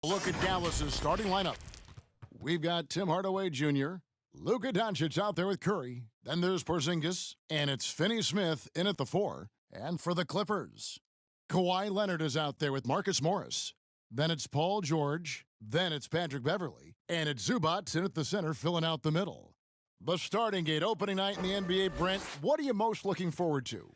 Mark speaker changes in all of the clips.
Speaker 1: Look at Dallas's starting lineup. We've got Tim Hardaway Jr., Luka Doncic out there with Curry. Then there's Porzingis, and it's Finney-Smith in at the 4. And for the Clippers, Kawhi Leonard is out there with Marcus Morris. Then it's Paul George. Then it's Patrick Beverley. And it's Zubac in at the center, filling out the middle. The starting gate, opening night in the NBA, Brent, what are you most looking forward to?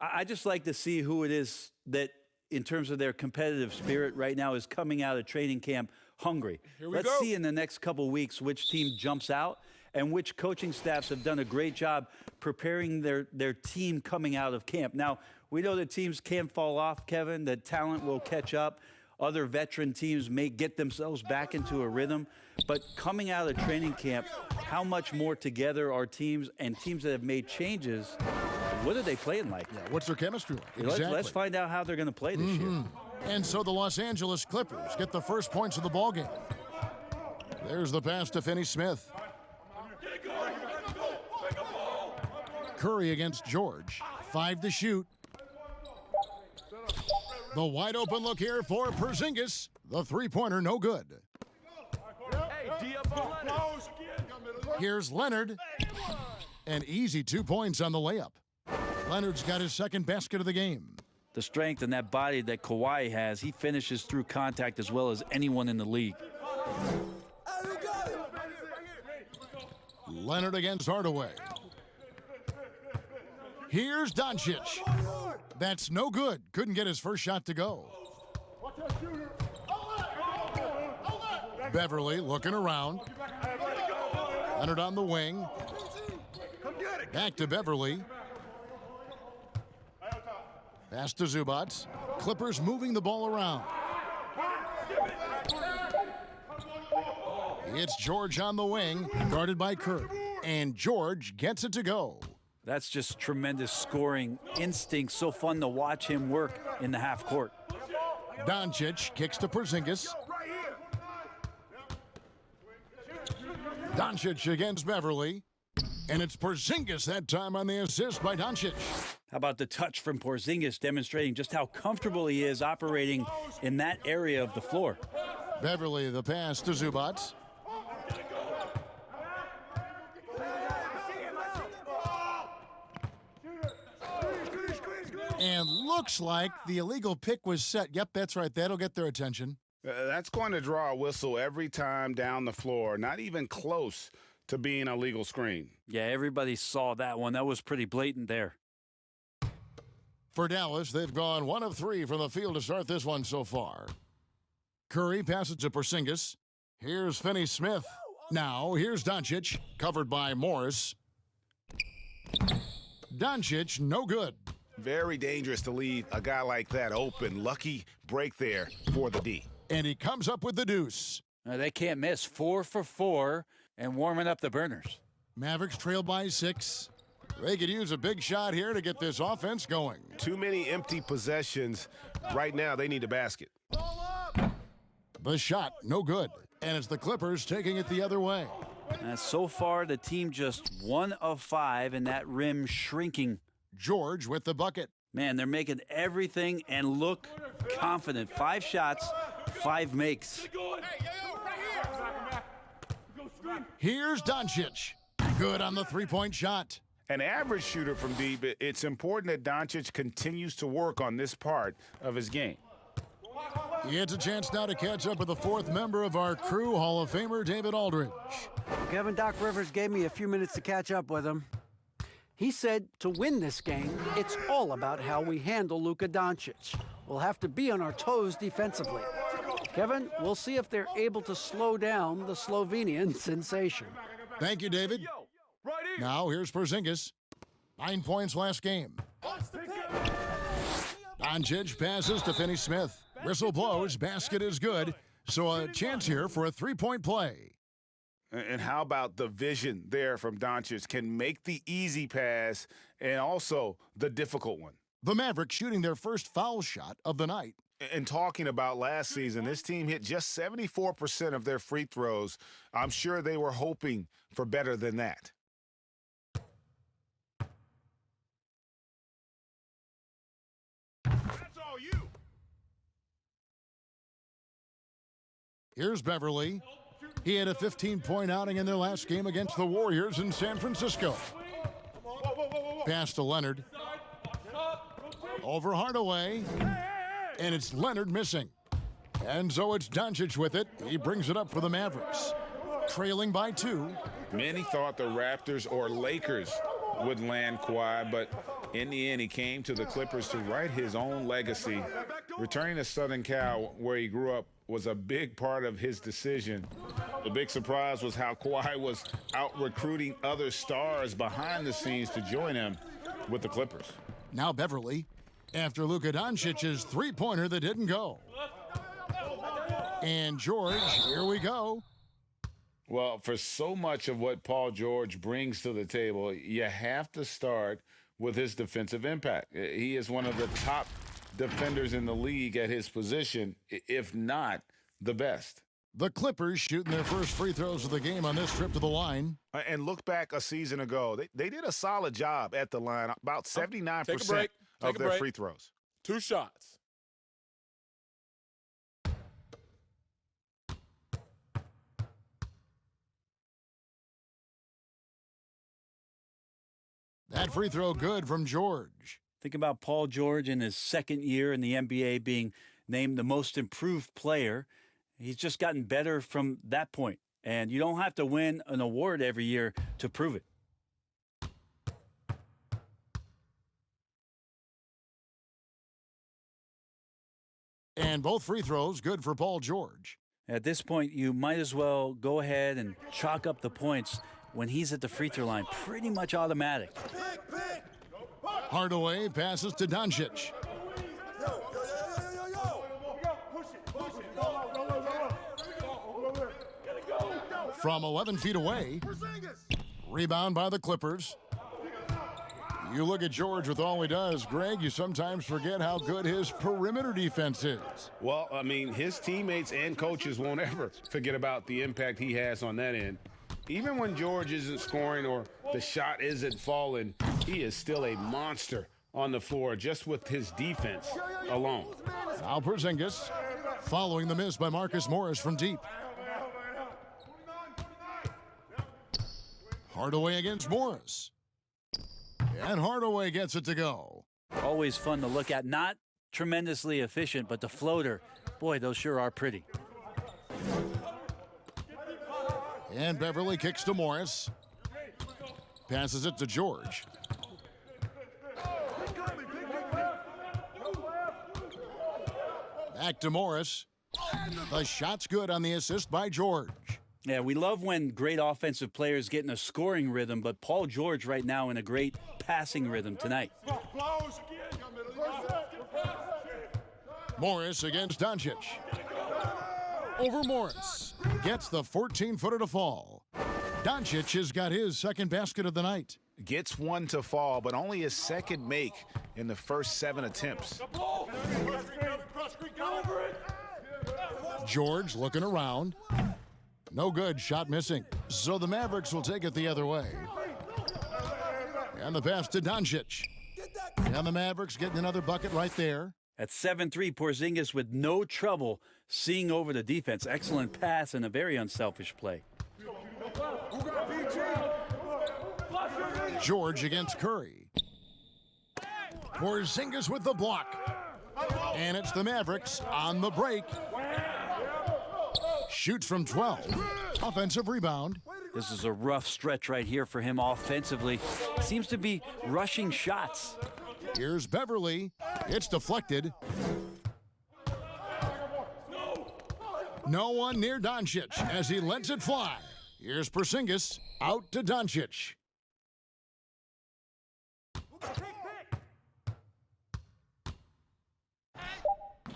Speaker 2: I just like to see who it is that, in terms of their competitive spirit right now, is coming out of training camp hungry. Let's see in the next couple weeks which team jumps out and which coaching staffs have done a great job preparing their team coming out of camp. Now, we know that teams can fall off, Kevin, that talent will catch up. Other veteran teams may get themselves back into a rhythm. But coming out of training camp, how much more together are teams, and teams that have made changes, what are they playing like?
Speaker 1: Yeah, what's their chemistry like? Exactly.
Speaker 2: Let's find out how they're going to play this year.
Speaker 1: And so the Los Angeles Clippers get the first points of the ballgame. There's the pass to Finney-Smith. Curry against George. 5 to shoot. The wide open look here for Porzingis. The three-pointer, no good. Here's Leonard. An easy 2 points on the layup. Leonard's got his second basket of the game.
Speaker 2: The strength and that body that Kawhi has, he finishes through contact as well as anyone in the league.
Speaker 1: Leonard against Hardaway. Here's Doncic. That's no good. Couldn't get his first shot to go. Beverley looking around. Leonard on the wing. Back to Beverley. Pass to Zubac. Clippers moving the ball around. It's George on the wing, guarded by Curry. And George gets it to go.
Speaker 2: That's just tremendous scoring instinct. So fun to watch him work in the half court.
Speaker 1: Doncic kicks to Porzingis. Doncic against Beverley. And it's Porzingis that time on the assist by Doncic.
Speaker 2: How about the touch from Porzingis, demonstrating just how comfortable he is operating in that area of the floor.
Speaker 1: Beverley, the pass to Zubac. And looks like the illegal pick was set. Yep, that's right. That'll get their attention.
Speaker 3: That's going to draw a whistle every time down the floor. Not even close to being a legal screen.
Speaker 2: Yeah, everybody saw that one. That was pretty blatant there.
Speaker 1: For Dallas, they've gone 1 of 3 from the field to start this one so far. Curry passes to Porzingis. Here's Finney-Smith. Now, here's Doncic, covered by Morris. Doncic, no good.
Speaker 3: Very dangerous to leave a guy like that open. Lucky break there for the D.
Speaker 1: And he comes up with the deuce.
Speaker 2: They can't miss. 4 for 4 and warming up the burners.
Speaker 1: Mavericks trail by 6. They could use a big shot here to get this offense going.
Speaker 3: Too many empty possessions. Right now, they need a basket.
Speaker 1: The shot, no good. And it's the Clippers taking it the other way.
Speaker 2: So far, the team just 1 of 5, and that rim shrinking.
Speaker 1: George with the bucket.
Speaker 2: Man, they're making everything and look confident. 5 shots, 5 makes.
Speaker 1: Here's Doncic. Good on the three-point shot.
Speaker 3: An average shooter from deep, it's important that Doncic continues to work on this part of his game.
Speaker 1: He gets a chance now to catch up with the 4th member of our crew, Hall of Famer David Aldridge.
Speaker 4: Kevin, Doc Rivers gave me a few minutes to catch up with him. He said to win this game, it's all about how we handle Luka Doncic. We'll have to be on our toes defensively. Kevin, we'll see if they're able to slow down the Slovenian sensation.
Speaker 1: Thank you, David. Now here's Porzingis. 9 points last game. Doncic passes to Finney-Smith. Whistle blows, basket is good. So a chance here for a 3-point play.
Speaker 3: And how about the vision there from Doncic? Can make the easy pass and also the difficult one.
Speaker 1: The Mavericks shooting their first foul shot of the night.
Speaker 3: And talking about last season, this team hit just 74% of their free throws. I'm sure they were hoping for better than that.
Speaker 1: Here's Beverly. He had a 15-point outing in their last game against the Warriors in San Francisco. Pass to Leonard. Over Hardaway. And it's Leonard missing. And so it's Doncic with it. He brings it up for the Mavericks. Trailing by 2.
Speaker 3: Many thought the Raptors or Lakers would land Kawhi, but in the end, he came to the Clippers to write his own legacy. Returning to Southern Cal, where he grew up, was a big part of his decision. The big surprise was how Kawhi was out recruiting other stars behind the scenes to join him with the Clippers.
Speaker 1: Now Beverly, after Luka Doncic's three-pointer that didn't go. And George, here we go.
Speaker 3: Well, for so much of what Paul George brings to the table, you have to start with his defensive impact. He is one of the top defenders in the league at his position, if not the best.
Speaker 1: The Clippers shooting their first free throws of the game on this trip to the line.
Speaker 3: And look back a season ago. They did a solid job at the line, about 79% of their free throws.
Speaker 5: 2 shots.
Speaker 1: That free throw good from George.
Speaker 2: Think about Paul George in his second year in the NBA being named the most improved player. He's just gotten better from that point. And you don't have to win an award every year to prove it.
Speaker 1: And both free throws good for Paul George.
Speaker 2: At this point, you might as well go ahead and chalk up the points when he's at the free throw line. Pretty much automatic.
Speaker 1: Hardaway passes to Doncic. From 11 feet away. Rebound by the Clippers. You look at George with all he does, Greg, you sometimes forget how good his perimeter defense is.
Speaker 6: Well, I mean, his teammates and coaches won't ever forget about the impact he has on that end. Even when George isn't scoring or the shot isn't falling, he is still a monster on the floor just with his defense alone.
Speaker 1: Now Porzingis following the miss by Marcus Morris from deep. Hardaway against Morris. And Hardaway gets it to go.
Speaker 2: Always fun to look at. Not tremendously efficient, but the floater, boy, those sure are pretty.
Speaker 1: And Beverly kicks to Morris. Passes it to George. Back to Morris. The shot's good on the assist by George.
Speaker 2: Yeah, we love when great offensive players get in a scoring rhythm, but Paul George right now in a great passing rhythm tonight.
Speaker 1: Morris against Doncic. Over Morris. Gets the 14-footer to fall. Doncic has got his second basket of the night.
Speaker 3: Gets one to fall, but only his second make in the first 7 attempts.
Speaker 1: George looking around. No good, shot missing. So the Mavericks will take it the other way. And the pass to Doncic. And the Mavericks getting another bucket right there.
Speaker 2: At 7-3, Porzingis with no trouble seeing over the defense. Excellent pass and a very unselfish play.
Speaker 1: George against Curry. Porzingis with the block. And it's the Mavericks on the break. Shoots from 12. Offensive rebound.
Speaker 2: This is a rough stretch right here for him offensively. Seems to be rushing shots.
Speaker 1: Here's Beverly. It's deflected. No one near Doncic as he lets it fly. Here's Porzingis out to Doncic.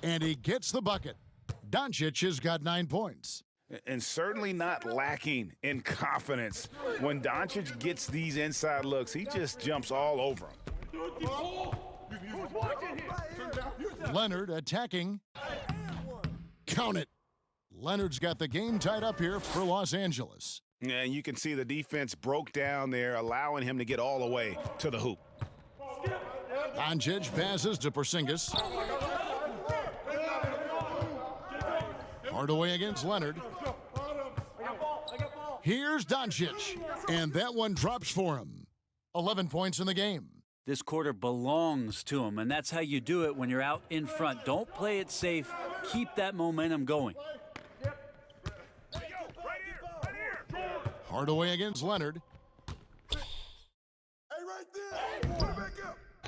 Speaker 1: And he gets the bucket. Doncic has got 9 points.
Speaker 3: And certainly not lacking in confidence. When Doncic gets these inside looks, he just jumps all over him.
Speaker 1: Leonard attacking. Count it. Leonard's got the game tied up here for Los Angeles.
Speaker 3: And you can see the defense broke down there, allowing him to get all the way to the hoop.
Speaker 1: Doncic passes to Porzingis. Hardaway against Leonard. Here's Doncic, and that one drops for him. 11 points in the game.
Speaker 2: This quarter belongs to him, and that's how you do it when you're out in front. Don't play it safe. Keep that momentum going.
Speaker 1: Hardaway against Leonard.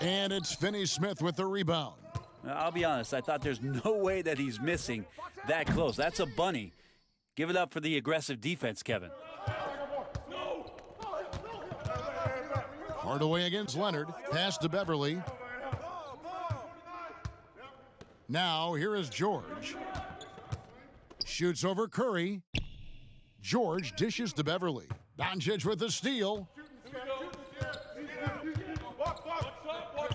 Speaker 1: And it's Finney Smith with the rebound.
Speaker 2: I'll be honest, I thought there's no way that he's missing that close. That's a bunny. Give it up for the aggressive defense, Kevin.
Speaker 1: Hardaway against Leonard. Pass to Beverly. Now, here is George. Shoots over Curry. George dishes to Beverly. Doncic with the steal.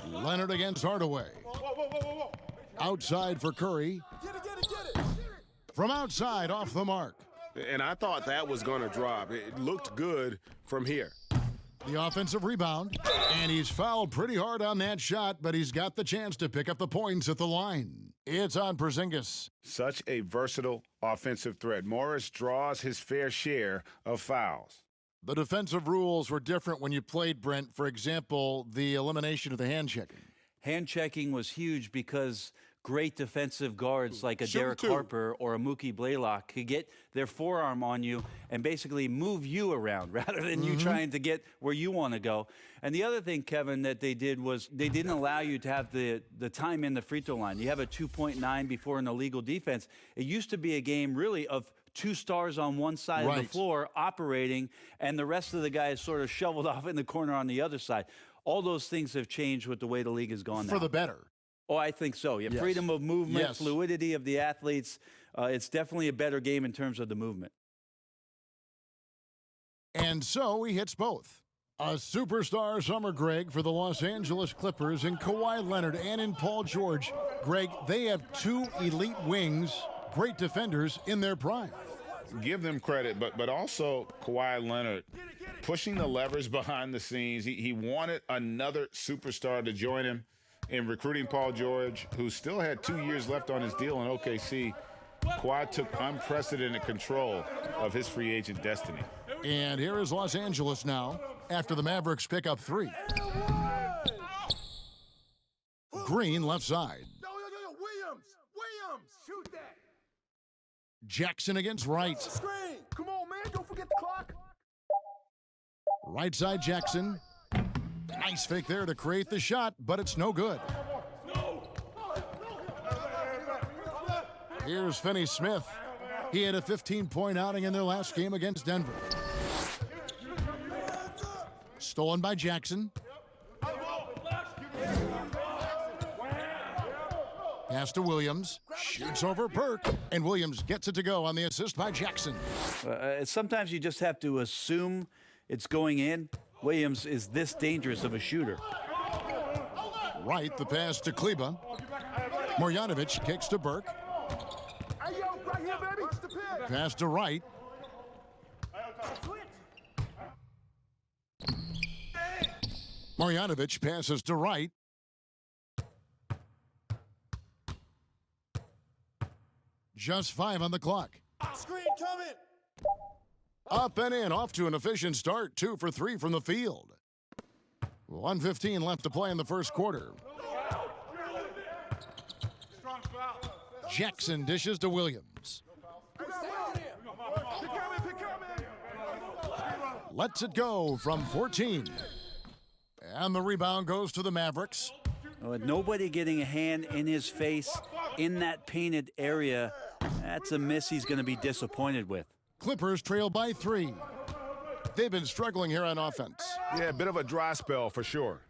Speaker 1: Leonard against Hardaway. Outside for Curry. From outside, off the mark.
Speaker 6: And I thought that was going to drop. It looked good from here.
Speaker 1: The offensive rebound, and he's fouled pretty hard on that shot, but he's got the chance to pick up the points at the line. It's on Porzingis.
Speaker 3: Such a versatile offensive threat. Morris draws his fair share of fouls.
Speaker 1: The defensive rules were different when you played, Brent. For example, the elimination of the hand checking.
Speaker 2: Hand checking was huge because great defensive guards like a Derek Harper or a Mookie Blaylock could get their forearm on you and basically move you around rather than you trying to get where you want to go. And the other thing, Kevin, that they did was they didn't allow you to have the time in the free throw line. You have a 2.9 before an illegal defense. It used to be a game really of two stars on one side of the floor operating, and the rest of the guys sort of shoveled off in the corner on the other side. All those things have changed with the way the league has gone now.
Speaker 1: For the better.
Speaker 2: Oh, I think so. Yeah,
Speaker 1: Yes.
Speaker 2: Freedom of movement,
Speaker 1: Yes.
Speaker 2: fluidity of the athletes. It's definitely a better game in terms of the movement.
Speaker 1: And so he hits both. A superstar summer, Greg, for the Los Angeles Clippers in Kawhi Leonard and in Paul George. Greg, they have two elite wings, great defenders in their prime.
Speaker 3: Give them credit, but also Kawhi Leonard pushing the levers behind the scenes. He wanted another superstar to join him in recruiting Paul George, who still had 2 years left on his deal in OKC. Kawhi took unprecedented control of his free agent destiny.
Speaker 1: And here is Los Angeles now after the Mavericks pick up three. Green left side.
Speaker 5: Williams, shoot that.
Speaker 1: Jackson against Wright.
Speaker 5: Screen. Come on, man. Don't forget the clock.
Speaker 1: Right side Jackson. Nice fake there to create the shot, but it's no good. Here's Finney Smith. He had a 15-point outing in their last game against Denver. Stolen by Jackson. Pass to Williams. Shoots over Burke. And Williams gets it to go on the assist by Jackson.
Speaker 2: Sometimes you just have to assume it's going in. Williams is this dangerous of a shooter.
Speaker 1: Right, the pass to Kleba. Marjanovic kicks to Burke.
Speaker 5: Hey, yo, right here, baby. Watch the pick.
Speaker 1: Pass to Wright. Marjanovic passes to Wright. Just 5 on the clock.
Speaker 5: Screen coming.
Speaker 1: Up and in, off to an efficient start. 2 for 3 from the field. 1:15 left to play in the first quarter. Jackson dishes to Williams. Lets it go from 14. And the rebound goes to the Mavericks.
Speaker 2: With nobody getting a hand in his face in that painted area, that's a miss he's going to be disappointed with.
Speaker 1: Clippers trail by 3. They've been struggling here on offense.
Speaker 6: Yeah, a bit of a dry spell for sure.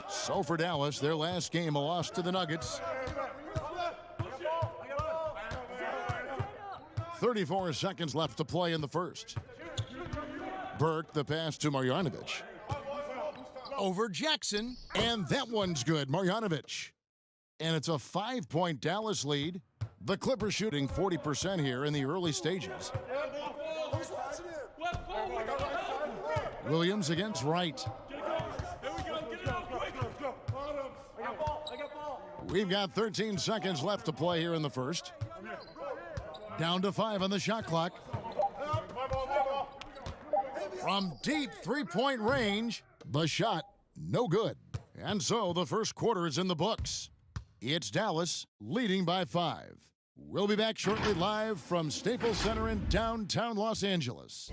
Speaker 1: So for Dallas, their last game, a loss to the Nuggets. 34 seconds left to play in the first. Burke, the pass to Marjanovic. Over Jackson, and that one's good. Marjanovic. And it's a 5-point Dallas lead. The Clippers shooting 40% here in the early stages. Williams against Wright. We've got 13 seconds left to play here in the first. Down to 5 on the shot clock. From deep three-point range, the shot, no good. And so the first quarter is in the books. It's Dallas leading by 5. We'll be back shortly live from Staples Center in downtown Los Angeles.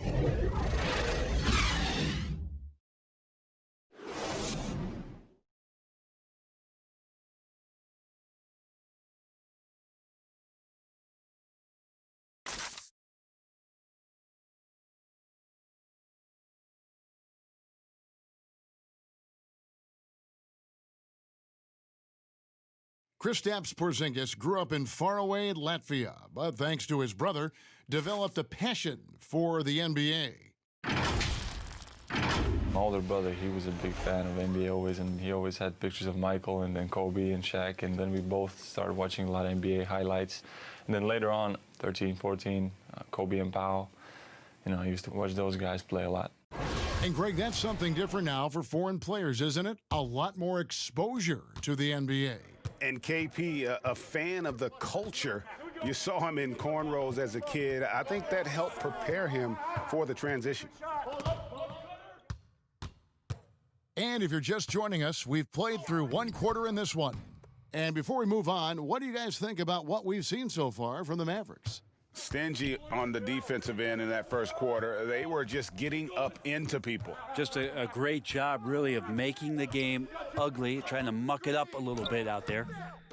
Speaker 1: Kristaps Porzingis grew up in faraway Latvia, but thanks to his brother, developed a passion for the NBA.
Speaker 7: My older brother, he was a big fan of NBA always, and he always had pictures of Michael and then Kobe and Shaq, and then we both started watching a lot of NBA highlights. And then later on, 13, 14, Kobe and Powell, you know, I used to watch those guys play a lot.
Speaker 1: And Greg, that's something different now for foreign players, isn't it? A lot more exposure to the NBA.
Speaker 6: And KP, a fan of the culture. You saw him in cornrows as a kid. I think that helped prepare him for the transition.
Speaker 1: And if you're just joining us, we've played through one quarter in this one. And before we move on, what do you guys think about what we've seen so far from the Mavericks?
Speaker 6: Stingy on the defensive end in that first quarter. They were just getting up into people.
Speaker 2: Just a great job, really, of making the game ugly, trying to muck it up a little bit out there.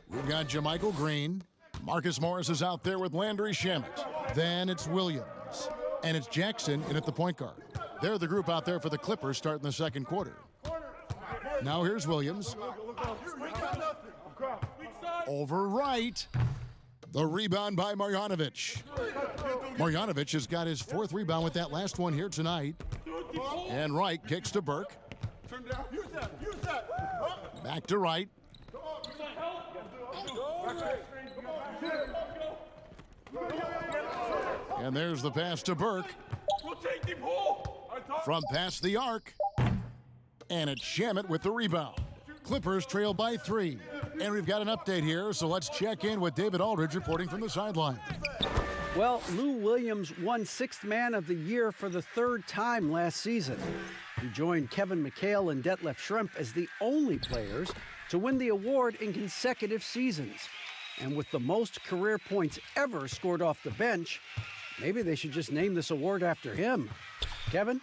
Speaker 1: We've got JaMychal Green. Marcus Morris is out there with Landry Shamet. Then it's Williams. And it's Jackson in at the point guard. They're the group out there for the Clippers starting the second quarter. Now here's Williams. Over right. The rebound by Marjanovic. Marjanovic has got his 4th rebound with that last one here tonight. And Wright kicks to Burke. Back to Wright. And there's the pass to Burke. From past the arc. And it's Shamet with the rebound. Clippers trail by 3. And we've got an update here, so let's check in with David Aldridge reporting from the sideline.
Speaker 4: Well, Lou Williams won 6th Man of the Year for the 3rd time last season. He joined Kevin McHale and Detlef Schrempf as the only players to win the award in consecutive seasons. And with the most career points ever scored off the bench, maybe they should just name this award after him. Kevin?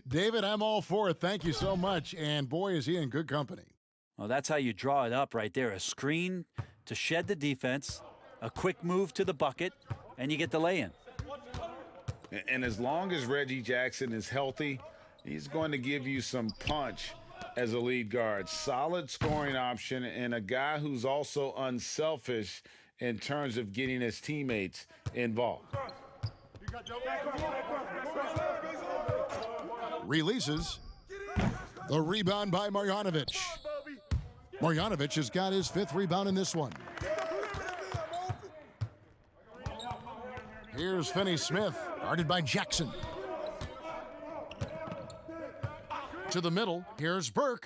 Speaker 1: David, I'm all for it. Thank you so much. And boy, is he in good company.
Speaker 2: Well, that's how you draw it up right there. A screen to shed the defense, a quick move to the bucket, and you get the lay-in.
Speaker 3: And as long as Reggie Jackson is healthy, he's going to give you some punch as a lead guard. Solid scoring option and a guy who's also unselfish in terms of getting his teammates involved.
Speaker 1: Releases. The rebound by Marjanovic. Marjanovic has got his 5th rebound in this one. Here's Finney-Smith, guarded by Jackson. To the middle, here's Burke,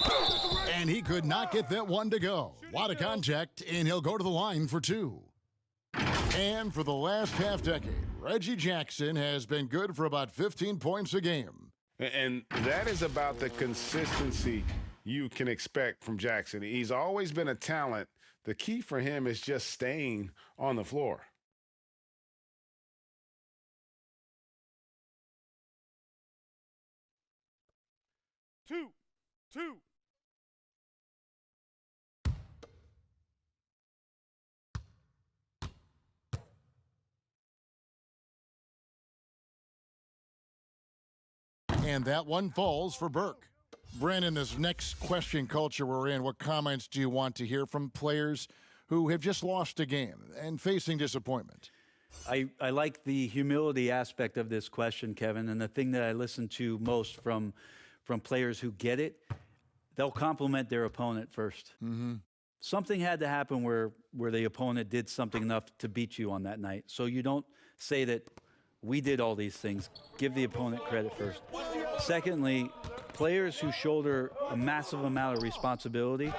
Speaker 1: and he could not get that one to go. A lot of contact, and he'll go to the line for 2. And for the last half-decade, Reggie Jackson has been good for about 15 points a game.
Speaker 6: And that is about the consistency you can expect from Jackson. He's always been a talent. The key for him is just staying on the floor.
Speaker 5: Two.
Speaker 1: And that one falls for Burke. Brandon, this next question culture we're in, what comments do you want to hear from players who have just lost a game and facing disappointment?
Speaker 2: I like the humility aspect of this question, Kevin, and the thing that I listen to most from players who get it, they'll compliment their opponent first.
Speaker 1: Mm-hmm.
Speaker 2: Something had to happen where the opponent did something enough to beat you on that night. So you don't say that we did all these things. Give the opponent credit first. Secondly, players who shoulder a massive amount of responsibility,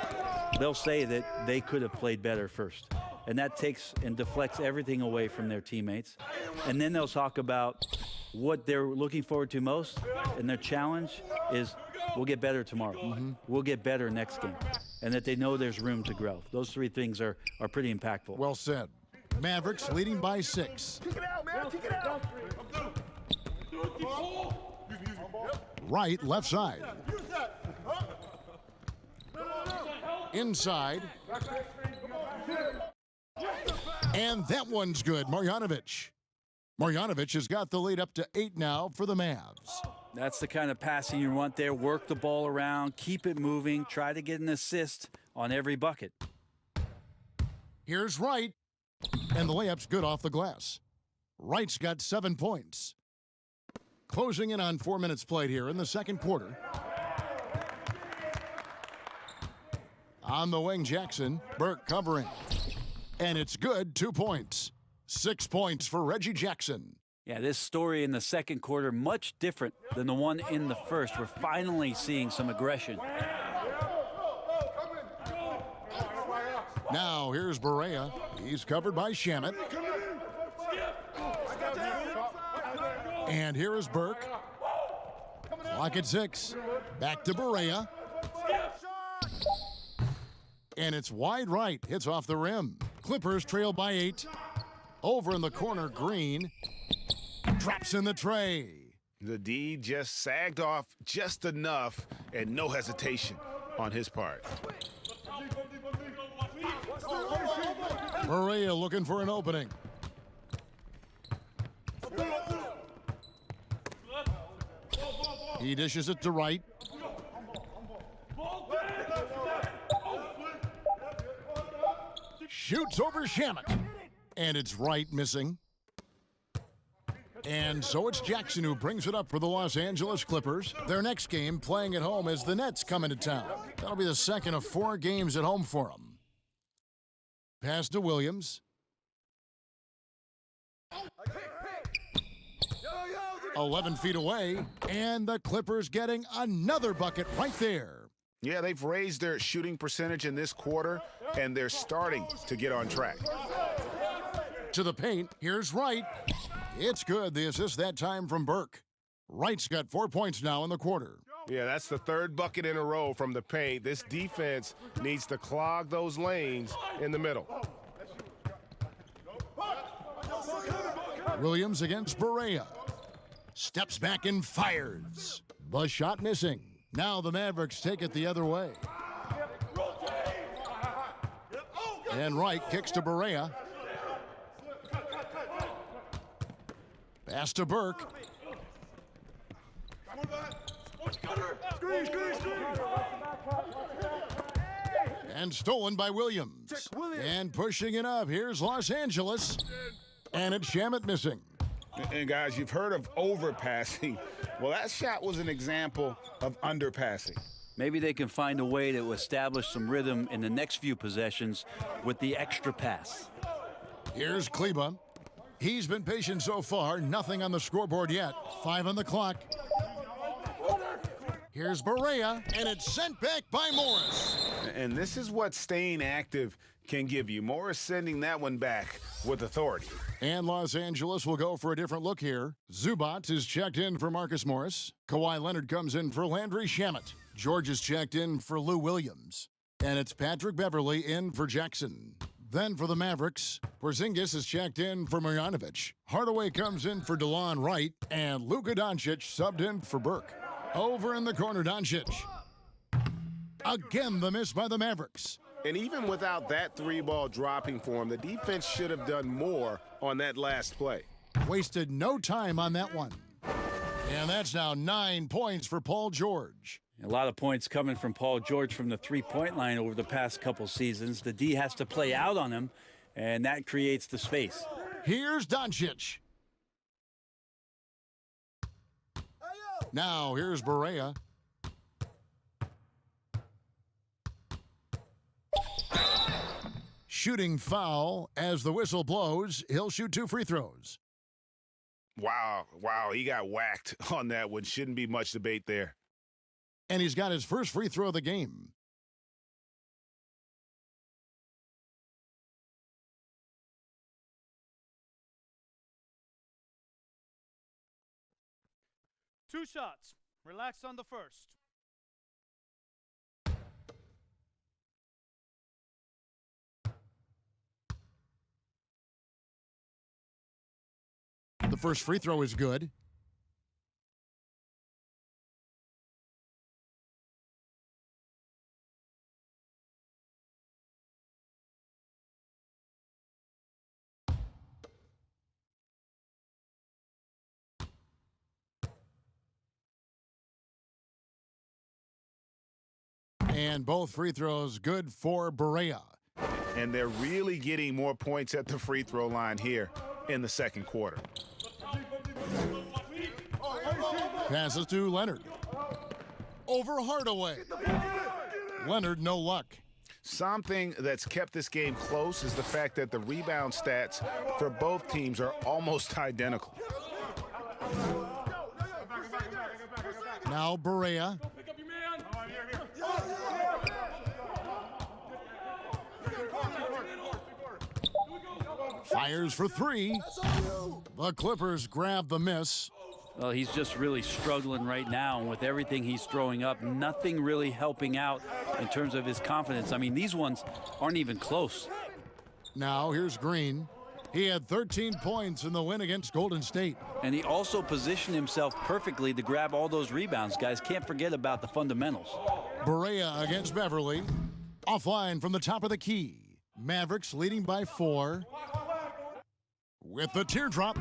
Speaker 2: they'll say that they could have played better first. and that takes and deflects everything away from their teammates. And then they'll talk about what they're looking forward to most, and their challenge is we'll get better tomorrow. We'll get better next game, and that they know there's room to grow. Those three things are pretty impactful.
Speaker 1: Well said. Mavericks leading by 6.
Speaker 5: Kick it out, man. Kick it out.
Speaker 1: Right, left side. Inside. And that one's good. Marjanovic. Marjanovic has got the lead up to 8 now for the Mavs.
Speaker 2: That's the kind of passing you want there. Work the ball around, keep it moving, try to get an assist on every bucket.
Speaker 1: Here's Wright. And the layup's good off the glass. Wright's got 7 points. Closing in on 4 minutes played here in the second quarter. On the wing, Jackson. Burke covering. And it's good, 2 points. 6 points for Reggie Jackson.
Speaker 2: Yeah, this story in the second quarter, much different than the one in the first. We're finally seeing some aggression.
Speaker 1: Now here's Barea. He's covered by Shamet. And here is Burke. Clock at 6. Back to Barea. And it's wide right. Hits off the rim. Clippers trail by 8. Over in the corner, Green. Drops in the tray.
Speaker 6: The D just sagged off just enough and no hesitation on his part.
Speaker 1: Barea looking for an opening. He dishes it to Wright. Shoots over Shamet. And it's Wright missing. And so it's Jackson who brings it up for the Los Angeles Clippers. Their next game playing at home as the Nets come into town. That'll be the second of 4 games at home for them. Pass to Williams. 11 feet away, and the Clippers getting another bucket right there.
Speaker 6: Yeah, they've raised their shooting percentage in this quarter, and they're starting to get on track.
Speaker 1: To the paint, here's Wright. It's good, the assist that time from Burke. Wright's got 4 points now in the quarter.
Speaker 6: Yeah, that's the 3rd bucket in a row from the paint. This defense needs to clog those lanes in the middle.
Speaker 1: Williams against Barea. Steps back and fires. The shot missing. Now the Mavericks take it the other way. And Wright kicks to Barea. Pass to Burke. And stolen by Williams. And pushing it up. Here's Los Angeles. And it's Shamet missing.
Speaker 6: And guys, you've heard of overpassing. Well, that shot was an example of underpassing.
Speaker 2: Maybe they can find a way to establish some rhythm in the next few possessions with the extra pass.
Speaker 1: Here's Kleba. He's been patient so far. Nothing on the scoreboard yet. 5 on the clock. Here's Barea, and it's sent back by Morris.
Speaker 6: And this is what staying active can give you. Morris sending that one back with authority.
Speaker 1: And Los Angeles will go for a different look here. Zubac is checked in for Marcus Morris. Kawhi Leonard comes in for Landry Shamet. George is checked in for Lou Williams. And it's Patrick Beverley in for Jackson. Then for the Mavericks, Porzingis is checked in for Marjanovic. Hardaway comes in for DeLon Wright. And Luka Doncic subbed in for Burke. Over in the corner, Doncic. Again, the miss by the Mavericks.
Speaker 6: And even without that 3-ball dropping for him, the defense should have done more on that last play.
Speaker 1: Wasted no time on that one. And that's now 9 points for Paul George.
Speaker 2: A lot of points coming from Paul George from the three-point line over the past couple seasons. The D has to play out on him, and that creates the space.
Speaker 1: Here's Doncic. Now here's Barea. Shooting foul as the whistle blows. He'll shoot 2 free throws.
Speaker 6: Wow, he got whacked on that one. Shouldn't be much debate there.
Speaker 1: And he's got his first free throw of the game.
Speaker 5: 2 shots. Relax on the first.
Speaker 1: The first free throw is good. And both free throws good for Barea.
Speaker 3: And they're really getting more points at the free throw line here in the second quarter.
Speaker 1: Passes to Leonard. Over Hardaway. Leonard, no luck.
Speaker 3: Something that's kept this game close is the fact that the rebound stats for both teams are almost identical.
Speaker 1: Now Barea. Fires for three. The Clippers grab the miss.
Speaker 2: Well, he's just really struggling right now. And with everything he's throwing up, nothing really helping out in terms of his confidence. I mean, these ones aren't even close.
Speaker 1: Now here's Green. He had 13 points in the win against Golden State.
Speaker 2: And he also positioned himself perfectly to grab all those rebounds. Guys, can't forget about the fundamentals.
Speaker 1: Barea against Beverly. Offline from the top of the key. Mavericks leading by 4. With the teardrop,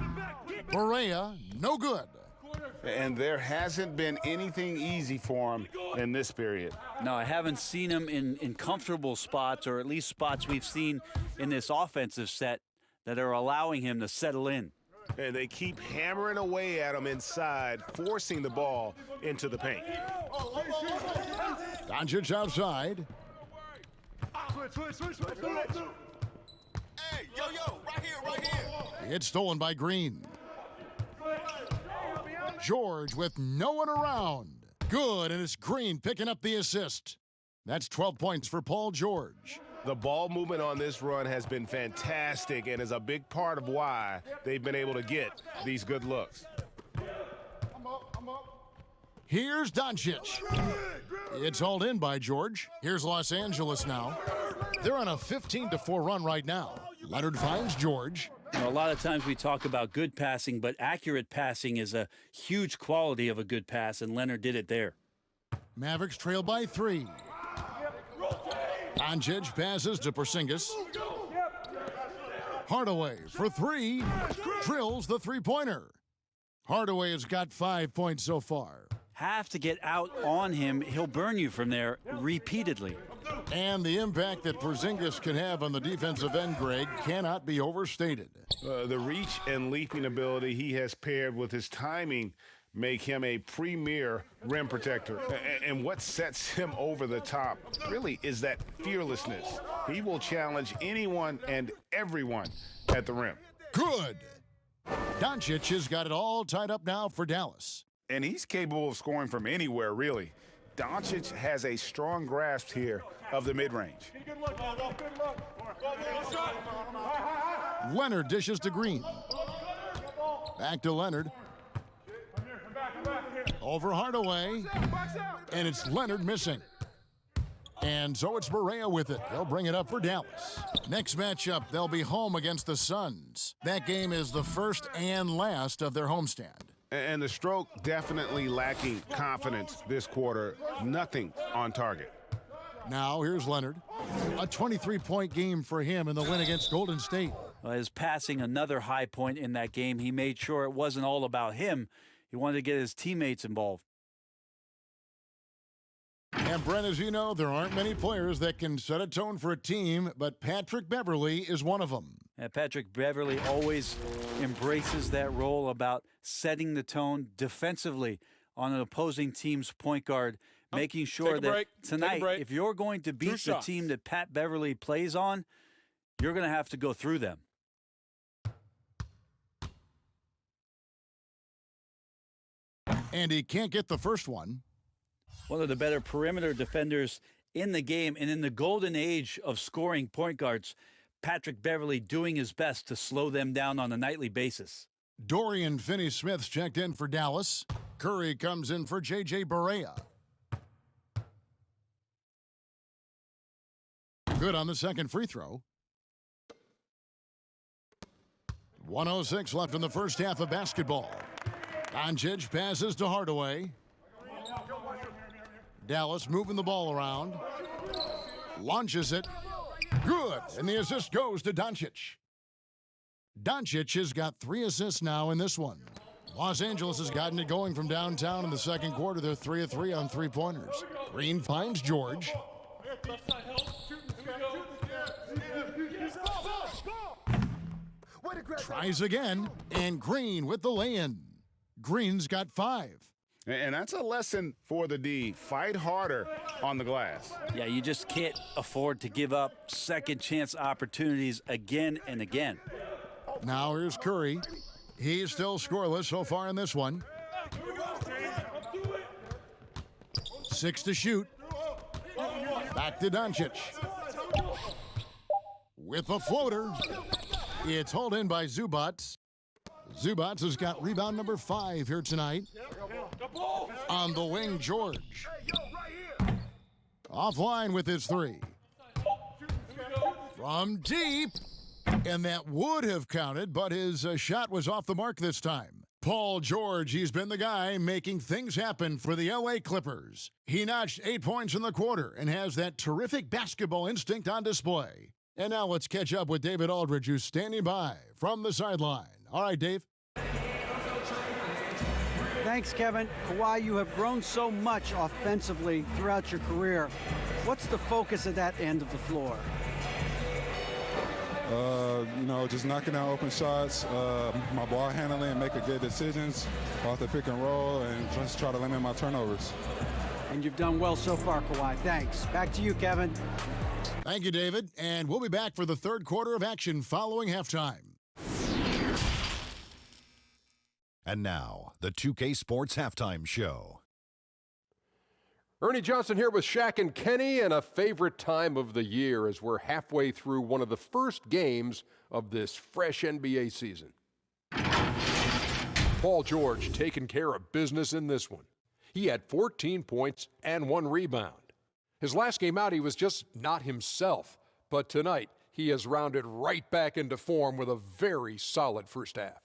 Speaker 1: Barea, no good.
Speaker 3: And there hasn't been anything easy for him in this period.
Speaker 2: No, I haven't seen him in comfortable spots, or at least spots we've seen in this offensive set that are allowing him to settle in.
Speaker 6: And they keep hammering away at him inside, forcing the ball into the paint.
Speaker 1: Doncic outside.
Speaker 8: Hey, yo, right here.
Speaker 1: It's stolen by Green. George with no one around. Good, and it's Green picking up the assist. That's 12 points for Paul George.
Speaker 6: The ball movement on this run has been fantastic and is a big part of why they've been able to get these good looks.
Speaker 1: Here's Doncic. It's hauled in by George. Here's Los Angeles now. They're on a 15-4 run right now. Leonard finds George.
Speaker 2: You know, a lot of times we talk about good passing, but accurate passing is a huge quality of a good pass, and Leonard did it there.
Speaker 1: Mavericks trail by 3. Doncic passes to Porzingis. Hardaway for 3. Drills the three-pointer. Hardaway has got 5 points so far.
Speaker 2: Have to get out on him. He'll burn you from there repeatedly.
Speaker 1: And the impact that Porzingis can have on the defensive end, Greg, cannot be overstated.
Speaker 6: The reach and leaping ability he has paired with his timing make him a premier rim protector. And what sets him over the top really is that fearlessness. He will challenge anyone and everyone at the rim.
Speaker 1: Good. Doncic has got it all tied up now for Dallas.
Speaker 3: And he's capable of scoring from anywhere, really. Doncic has a strong grasp here of the mid-range.
Speaker 1: Leonard dishes to Green. Back to Leonard. Over Hardaway. And it's Leonard missing. And so it's Barea with it. They'll bring it up for Dallas. Next matchup, they'll be home against the Suns. That game is the first and last of their homestand.
Speaker 6: And the Stroke definitely lacking confidence this quarter. Nothing on target.
Speaker 1: Now here's Leonard. A 23-point game for him in the win against Golden State.
Speaker 2: Well, his passing, another high point in that game. He made sure it wasn't all about him. He wanted to get his teammates involved.
Speaker 1: And Brent, as you know, there aren't many players that can set a tone for a team, but Patrick Beverly is one of them.
Speaker 2: And Patrick Beverly always embraces that role about setting the tone defensively on an opposing team's point guard, making sure that tonight, if you're going to beat the team that Pat Beverly plays on, you're going to have to go through them.
Speaker 1: And he can't get the first one.
Speaker 2: One of the better perimeter defenders in the game, and in the golden age of scoring point guards, Patrick Beverly doing his best to slow them down on a nightly basis.
Speaker 1: Dorian Finney-Smith's checked in for Dallas. Curry comes in for J.J. Barea. Good on the second free throw. 1:06 left in the first half of basketball. Doncic passes to Hardaway. Dallas moving the ball around. Launches it. Good. And the assist goes to Doncic. Doncic has got 3 assists now in this one. Los Angeles has gotten it going from downtown in the second quarter. They're 3 of 3 on three-pointers. Green finds George. Tries again, and Green with the lay-in. Green's got 5.
Speaker 6: And that's a lesson for the D. Fight harder on the glass.
Speaker 2: Yeah, you just can't afford to give up second chance opportunities again and again.
Speaker 1: Now here's Curry. He's still scoreless so far in this one. 6 to shoot. Back to Doncic. With a floater. It's hauled in by Zubats. Zubats has got rebound number 5 here tonight. On the wing, George. Offline with his 3. From deep. And that would have counted, but his shot was off the mark this time. Paul George, he's been the guy making things happen for the LA Clippers. He notched 8 points in the quarter and has that terrific basketball instinct on display. And now let's catch up with David Aldridge, who's standing by from the sideline. All right, Dave.
Speaker 4: Thanks, Kevin. Kawhi, you have grown so much offensively throughout your career. What's the focus of that end of the floor?
Speaker 9: Just knocking down open shots, my ball handling, making good decisions off the pick and roll, and just try to limit my turnovers.
Speaker 4: And you've done well so far, Kawhi. Thanks. Back to you, Kevin.
Speaker 1: Thank you, David. And we'll be back for the third quarter of action following halftime.
Speaker 10: And now, the 2K Sports Halftime Show.
Speaker 11: Ernie Johnson here with Shaq and Kenny, and a favorite time of the year as we're halfway through one of the first games of this fresh NBA season. Paul George taking care of business in this one. He had 14 points and 1 rebound. His last game out, he was just not himself. But tonight, he has rounded right back into form with a very solid first half.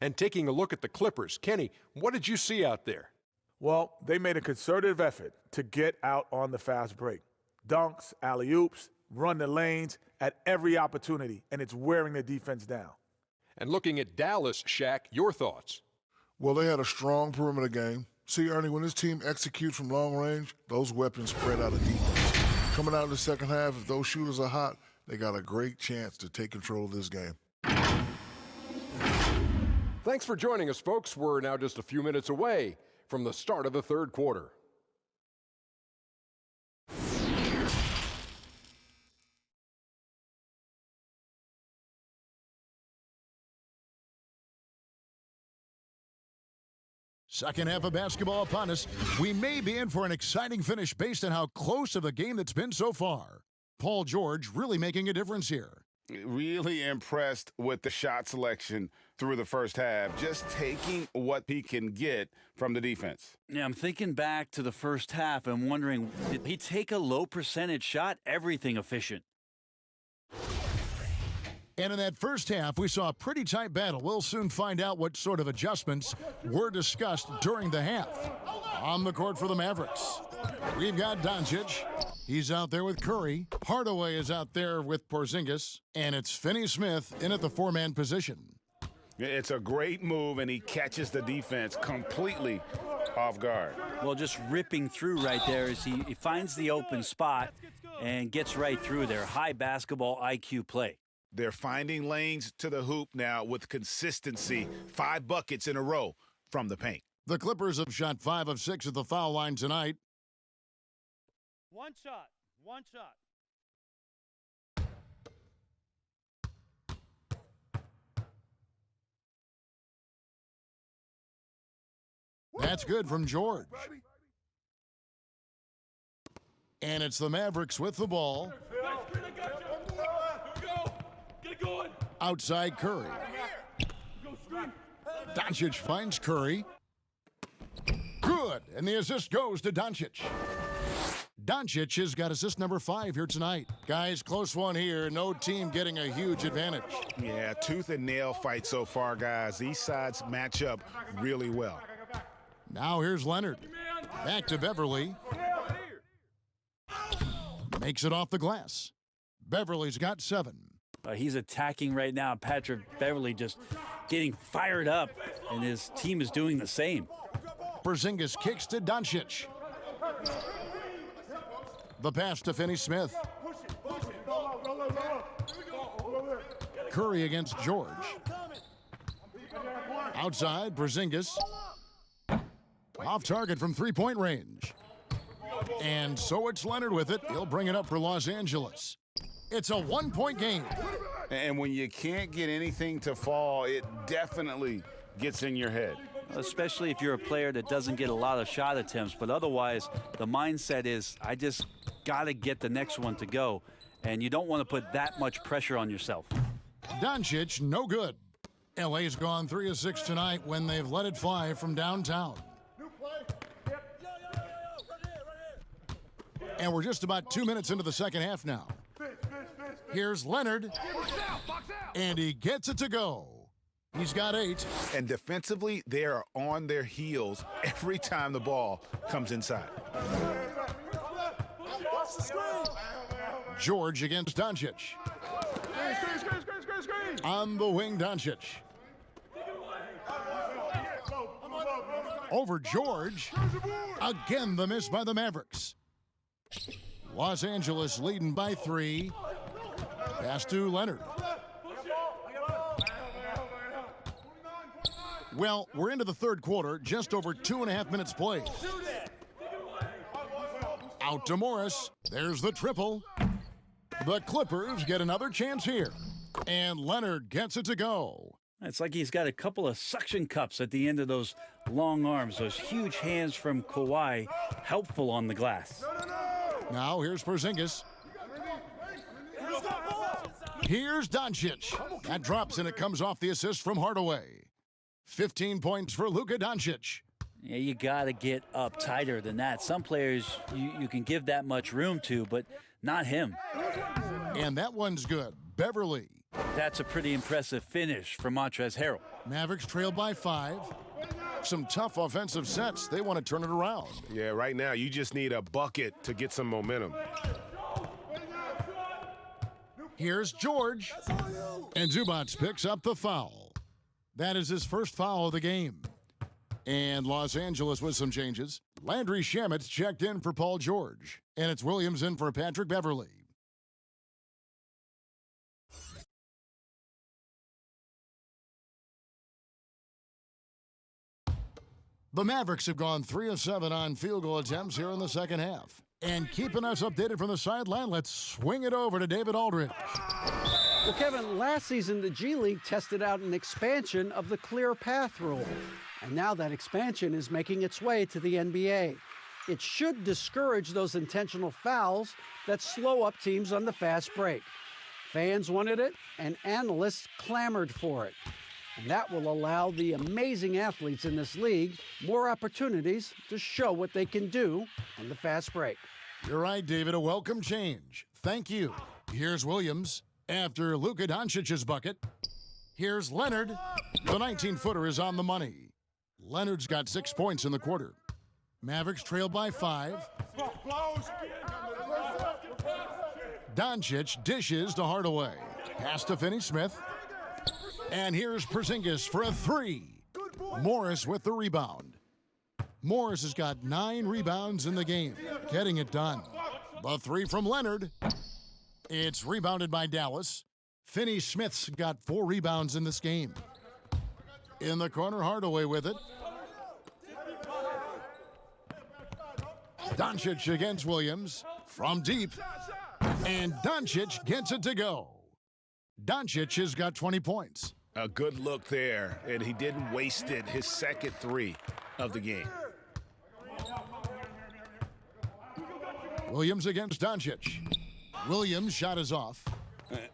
Speaker 11: And taking a look at the Clippers, Kenny, what did you see out there?
Speaker 12: Well, they made a concerted effort to get out on the fast break. Dunks, alley-oops, run the lanes at every opportunity, and it's wearing the defense down.
Speaker 11: And looking at Dallas, Shaq, your thoughts?
Speaker 13: Well, they had a strong perimeter game. See, Ernie, when this team executes from long range, those weapons spread out of defense. Coming out in the second half, if those shooters are hot, they got a great chance to take control of this game.
Speaker 11: Thanks for joining us, folks. We're now just a few minutes away from the start of the third quarter.
Speaker 1: Second half of basketball upon us. We may be in for an exciting finish based on how close of a game that's been so far. Paul George really making a difference here.
Speaker 6: Really impressed with the shot selection through the first half, just taking what he can get from the defense.
Speaker 2: Yeah, I'm thinking back to the first half and wondering, did he take a low percentage shot? Everything efficient.
Speaker 1: And in that first half, we saw a pretty tight battle. We'll soon find out what sort of adjustments were discussed during the half. On the court for the Mavericks, we've got Doncic. He's out there with Curry. Hardaway is out there with Porzingis. And it's Finney Smith in at the 4-man position.
Speaker 6: It's a great move, and he catches the defense completely off guard.
Speaker 2: Well, just ripping through right there as he finds the open spot and gets right through there. High basketball IQ play.
Speaker 3: They're finding lanes to the hoop now with consistency. 5 buckets in a row from the paint.
Speaker 1: The Clippers have shot 5 of 6 at the foul line tonight.
Speaker 5: One shot.
Speaker 1: That's good from George. And it's the Mavericks with the ball. Outside Curry. Doncic finds Curry. and the assist goes to Doncic. Doncic has got assist number 5 here tonight. Guys, close one here. No team getting a huge advantage.
Speaker 6: Yeah, tooth and nail fight so far, guys. These sides match up really well.
Speaker 1: Now here's Leonard. Back to Beverly. Makes it off the glass. Beverly's got 7.
Speaker 2: He's attacking right now. Patrick Beverly just getting fired up, and his team is doing the same.
Speaker 1: Porzingis kicks to Doncic. The pass to Finney Smith. Curry against George. Outside, Porzingis. Off target from three-point range. And so it's Leonard with it. He'll bring it up for Los Angeles. It's a 1-point game.
Speaker 6: And when you can't get anything to fall, it definitely gets in your head.
Speaker 2: Especially if you're a player that doesn't get a lot of shot attempts. But otherwise, the mindset is, I just got to get the next one to go. And you don't want to put that much pressure on yourself.
Speaker 1: Doncic, no good. LA's gone 3 of 6 tonight when they've let it fly from downtown. And we're just about 2 minutes into the second half now. Here's Leonard, and he gets it to go. He's got 8.
Speaker 6: And defensively, they are on their heels every time the ball comes inside.
Speaker 1: George against Doncic. On the wing, Doncic. Over George. Again, the miss by the Mavericks. Los Angeles leading by 3. Pass to Leonard. Well, we're into the third quarter, just over 2.5 minutes played. Out to Morris. There's the triple. The Clippers get another chance here. And Leonard gets it to go.
Speaker 2: It's like he's got a couple of suction cups at the end of those long arms, those huge hands from Kawhi, helpful on the glass.
Speaker 1: Now here's Porzingis. Here's Doncic. That drops and it comes off the assist from Hardaway. 15 points for Luka Doncic.
Speaker 2: Yeah, you got to get up tighter than that. Some players you can give that much room to, but not him.
Speaker 1: And that one's good. Beverly.
Speaker 2: That's a pretty impressive finish for Montrezl Harrell.
Speaker 1: Mavericks trail by 5. Some tough offensive sets. They want to turn it around.
Speaker 6: Yeah, right now you just need a bucket to get some momentum.
Speaker 1: Here's George. And Zubac picks up the foul. That is his first foul of the game. And Los Angeles with some changes. Landry Shamet's checked in for Paul George. And it's Williams in for Patrick Beverly. The Mavericks have gone 3 of 7 on field goal attempts here in the second half. And keeping us updated from the sideline, let's swing it over to David Aldridge.
Speaker 4: Well, Kevin, last season the G League tested out an expansion of the clear path rule. And now that expansion is making its way to the NBA. It should discourage those intentional fouls that slow up teams on the fast break. Fans wanted it, and analysts clamored for it. And that will allow the amazing athletes in this league more opportunities to show what they can do on the fast break.
Speaker 1: You're right, David. A welcome change. Thank you. Here's Williams after Luka Doncic's bucket. Here's Leonard. The 19-footer is on the money. Leonard's got 6 points in the quarter. Mavericks trail by 5. Doncic dishes to Hardaway. Pass to Finney Smith. And here's Porzingis for a 3. Morris with the rebound. Morris has got 9 rebounds in the game, getting it done. The 3 from Leonard. It's rebounded by Dallas. Finney Smith's got 4 rebounds in this game. In the corner, Hardaway with it. Doncic against Williams from deep. And Doncic gets it to go. Doncic has got 20 points.
Speaker 6: A good look there, and he didn't waste it. His second 3 of the game.
Speaker 1: Williams against Doncic. Williams' shot is off.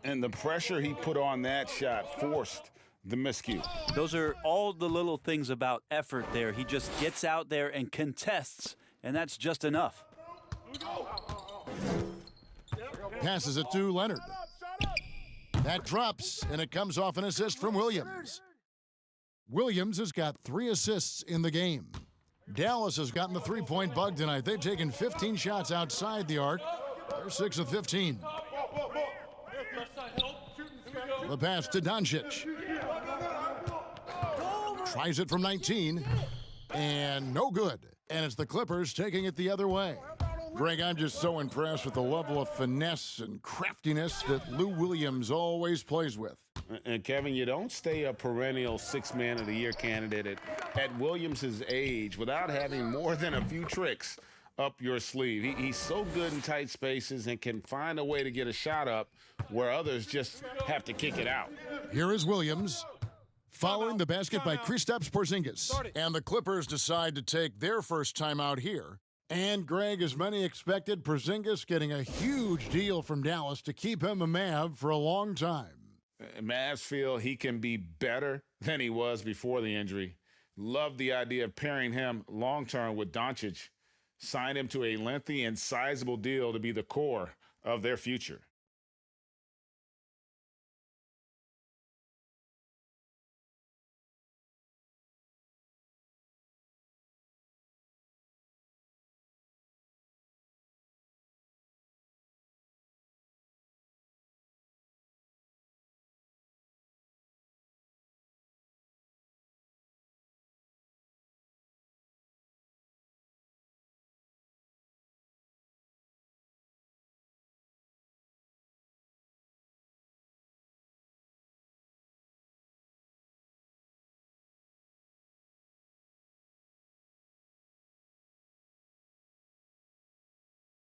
Speaker 6: And the pressure he put on that shot forced
Speaker 3: The miscue.
Speaker 2: Those are all the little things about effort there. He just gets out there and contests, and that's just enough.
Speaker 1: Passes it to Leonard. That drops, and it comes off an assist from Williams. Williams has got 3 assists in the game. Dallas has gotten the three-point bug tonight. They've taken 15 shots outside the arc. They're 6 of 15. The pass to Doncic. Tries it from 19, and no good. And it's the Clippers taking it the other way. Greg, I'm just so impressed with the level of finesse and craftiness that Lou Williams always plays with.
Speaker 6: And Kevin, you don't stay a perennial 6th Man of the Year candidate at Williams' age without having more than a few tricks up your sleeve. He's so good in tight spaces and can find a way to get a shot up where others just have to kick it out.
Speaker 1: Here is Williams, following the basket by Kristaps Porzingis. And the Clippers decide to take their first timeout here. And Greg, as many expected, Porzingis getting a huge deal from Dallas to keep him a Mav for a long time.
Speaker 3: Mavs feel he can be better than he was before the injury. Love the idea of pairing him long-term with Doncic. Sign him to a lengthy and sizable deal to be the core of their future.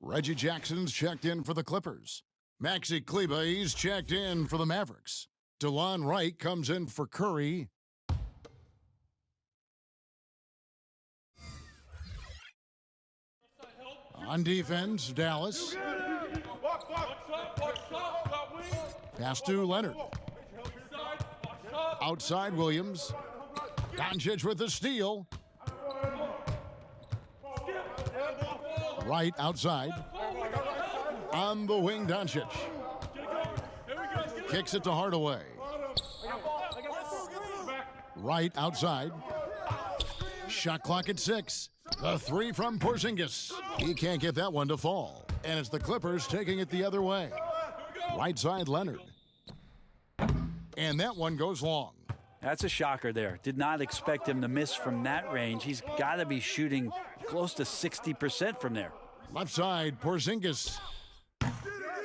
Speaker 1: Reggie Jackson's checked in for the Clippers. Maxi Kleber, he's checked in for the Mavericks. DeLon Wright comes in for Curry. On defense, Dallas. Pass to Leonard. Outside, Williams. Doncic with the steal. Right outside. On the wing, Doncic. Kicks it to Hardaway. Right outside. Shot clock at 6. The 3 from Porzingis. He can't get that one to fall. And it's the Clippers taking it the other way. Right side, Leonard. And that one goes long.
Speaker 2: That's a shocker there. Did not expect him to miss from that range. He's got to be shooting close to 60% from there.
Speaker 1: Left side, Porzingis.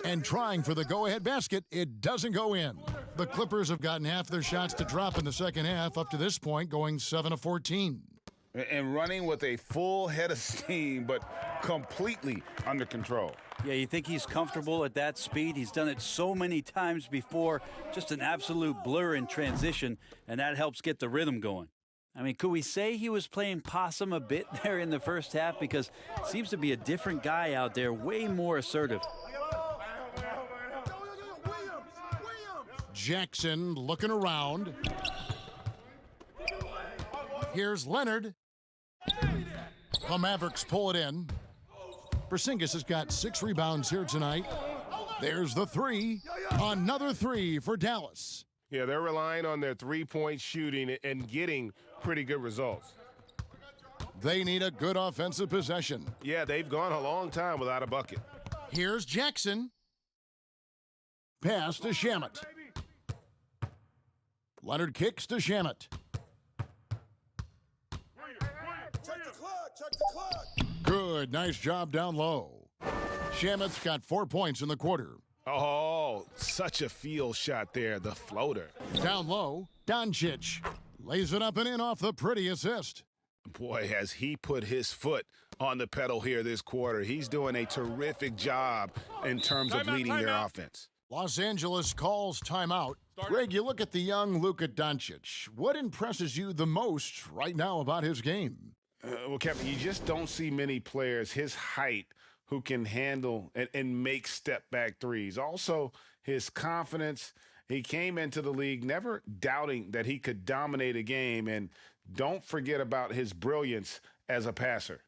Speaker 1: And trying for the go-ahead basket, it doesn't go in. The Clippers have gotten half their shots to drop in the second half, up to this point going 7 of 14.
Speaker 3: And running with a full head of steam, but completely under control.
Speaker 2: Yeah, you think he's comfortable at that speed? He's done it so many times before. Just an absolute blur in transition, and that helps get the rhythm going. I mean, could we say he was playing possum a bit there in the first half? Because it seems to be a different guy out there, way more assertive.
Speaker 1: Jackson looking around. Here's Leonard. The Mavericks pull it in. Porzingis has got 6 rebounds here tonight. There's the 3. Another 3 for Dallas.
Speaker 6: Yeah, they're relying on their three-point shooting and getting pretty good results.
Speaker 1: They need a good offensive possession.
Speaker 6: Yeah, they've gone a long time without a bucket.
Speaker 1: Here's Jackson. Pass to Shamet. Leonard kicks to Shamet. Good, nice job down low. Shamet's got 4 points in the quarter.
Speaker 6: Oh, such a field shot there, the floater.
Speaker 1: Down low, Doncic lays it up and in off the pretty assist.
Speaker 6: Boy, has he put his foot on the pedal here this quarter. He's doing a terrific job in terms of leading their offense.
Speaker 1: Los Angeles calls timeout. Greg, you look at the young Luka Doncic. What impresses you the most right now about his game?
Speaker 6: Well, Kevin, you just don't see many players his height who can handle and make step-back threes. Also, his confidence,
Speaker 3: He came into the league never doubting that he could dominate a game, and don't forget about his brilliance as a passer.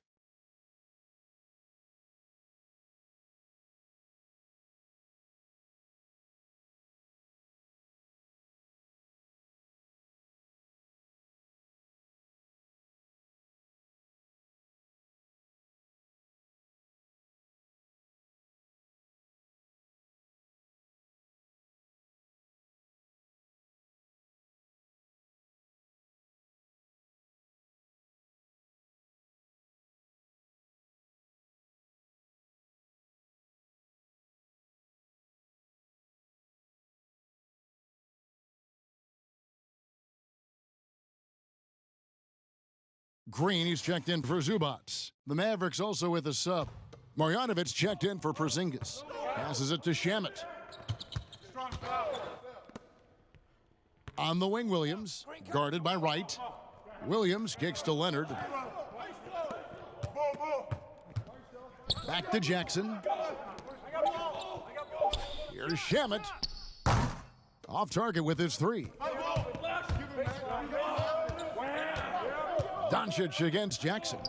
Speaker 1: Green, he's checked in for Zubats. The Mavericks also with a sub. Marjanovic checked in for Porzingis. Passes it to Shamet. On the wing, Williams, guarded by Wright. Williams kicks to Leonard. Back to Jackson. Here's Shamet. Off target with his three. Doncic against Jackson.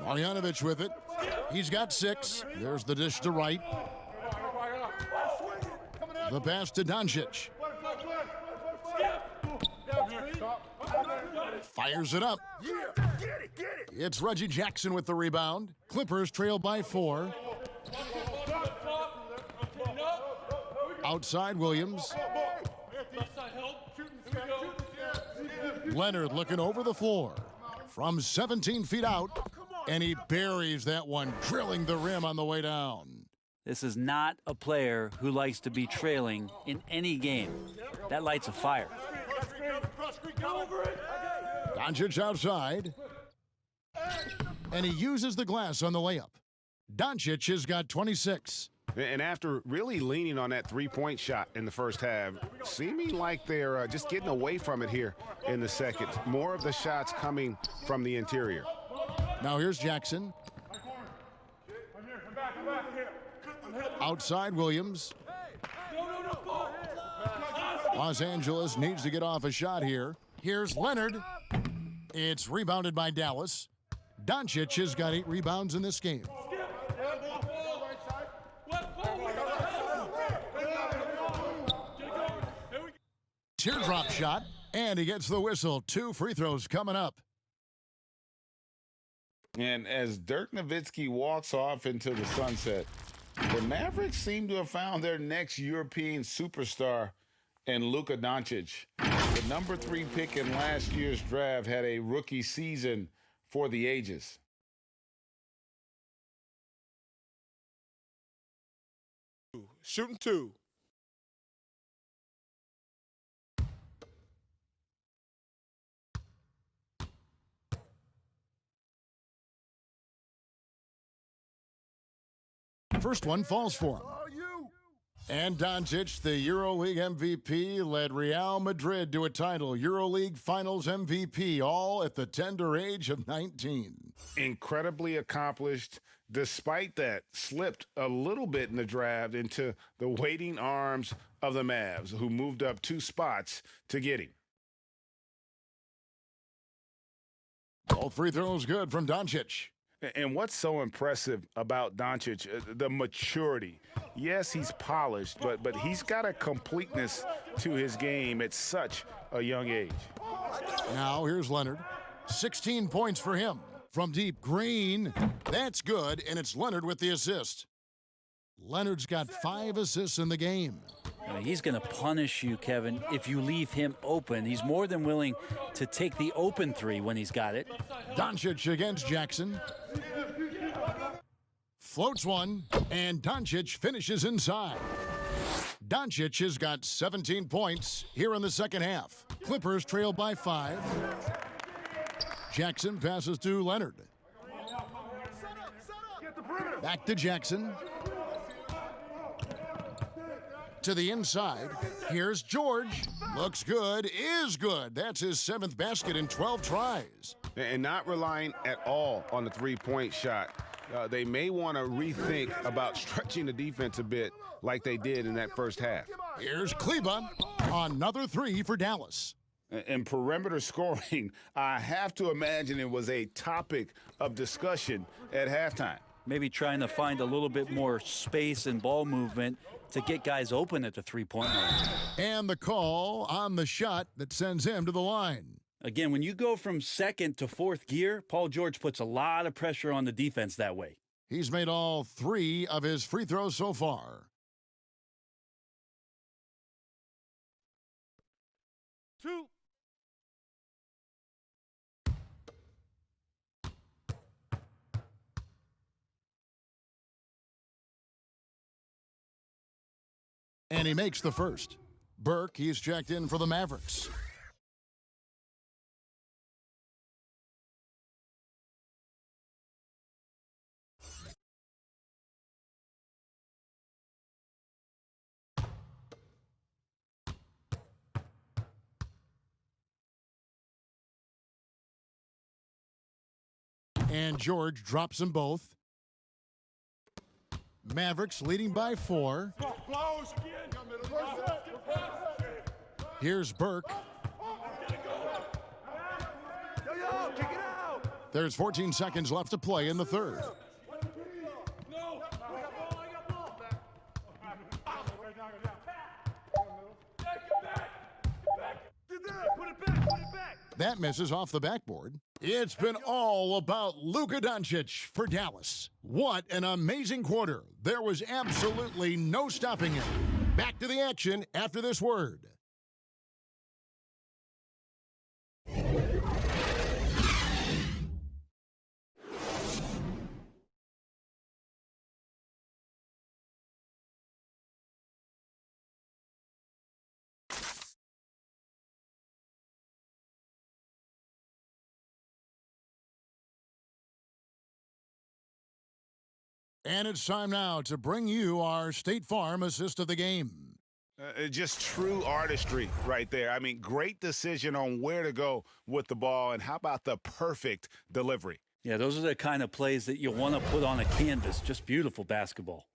Speaker 1: Marjanovic with it. He's got 6. There's the dish to Wright. The pass to Doncic. Fires it up. It's Reggie Jackson with the rebound. Clippers trail by 4. Outside Williams. Leonard looking over the floor from 17 feet out, and he buries that one, drilling the rim on the way down.
Speaker 2: This is not a player who likes to be trailing in any game. That lights a fire.
Speaker 1: Doncic outside, and he uses the glass on the layup. Doncic has got 26.
Speaker 6: And after really leaning on that three-point shot in the first half, seeming like they're just getting away from it here in the second. More of the shots coming from the interior.
Speaker 1: Now here's Jackson. Outside Williams. Los Angeles needs to get off a shot here. Here's Leonard. It's rebounded by Dallas. Doncic has got 8 rebounds in this game. Teardrop shot, and he gets the whistle. 2 free throws coming up.
Speaker 3: And as Dirk Nowitzki walks off into the sunset, the Mavericks seem to have found their next European superstar in Luka Doncic. The number 3 pick in last year's draft had a rookie season for the ages.
Speaker 12: Shooting 2.
Speaker 1: First one falls for him. And Doncic, the EuroLeague MVP, led Real Madrid to a title. EuroLeague Finals MVP, all at the tender age of 19.
Speaker 3: Incredibly accomplished. Despite that, slipped a little bit in the draft into the waiting arms of the Mavs, who moved up 2 spots to get him.
Speaker 1: Both free throws good from Doncic.
Speaker 3: And what's so impressive about Doncic, the maturity. Yes, he's polished, but he's got a completeness to his game at such a young age.
Speaker 1: Now here's Leonard. 16 points for him. From deep, Green. That's good, and it's Leonard with the assist. Leonard's got 5 assists in the game.
Speaker 2: He's going to punish you, Kevin, if you leave him open. He's more than willing to take the open 3 when he's got it.
Speaker 1: Doncic against Jackson. Floats one, and Doncic finishes inside. Doncic has got 17 points here in the second half. Clippers trail by 5. Jackson passes to Leonard. Back to Jackson. To the inside. Here's George. Looks good, is good. That's his 7th basket in 12 tries.
Speaker 6: And not relying at all on the three-point shot. they may want to rethink about stretching the defense a bit like they did in that first half.
Speaker 1: Here's Kleba. Another three for Dallas.
Speaker 6: And perimeter scoring, I have to imagine it was a topic of discussion at halftime.
Speaker 2: Maybe trying to find a little bit more space and ball movement to get guys open at the three-point line.
Speaker 1: And the call on the shot that sends him to the line.
Speaker 2: Again, when you go from second to fourth gear, Paul George puts a lot of pressure on the defense that way.
Speaker 1: He's made all three of his free throws so far.
Speaker 5: 2.
Speaker 1: And he makes the first. Burke, he's checked in for the Mavericks. And George drops them both. Mavericks leading by 4. Here's Burke. There's 14 seconds left to play in the third. That misses off the backboard. It's been all about Luka Doncic for Dallas. What an amazing quarter. There was absolutely no stopping him. Back to the action after this word. And it's time now to bring you our State Farm assist of the game.
Speaker 6: Just true artistry right there. I mean, great decision on where to go with the ball, and how about the perfect delivery?
Speaker 2: Yeah, those are the kind of plays that you want to put on a canvas. Just beautiful basketball.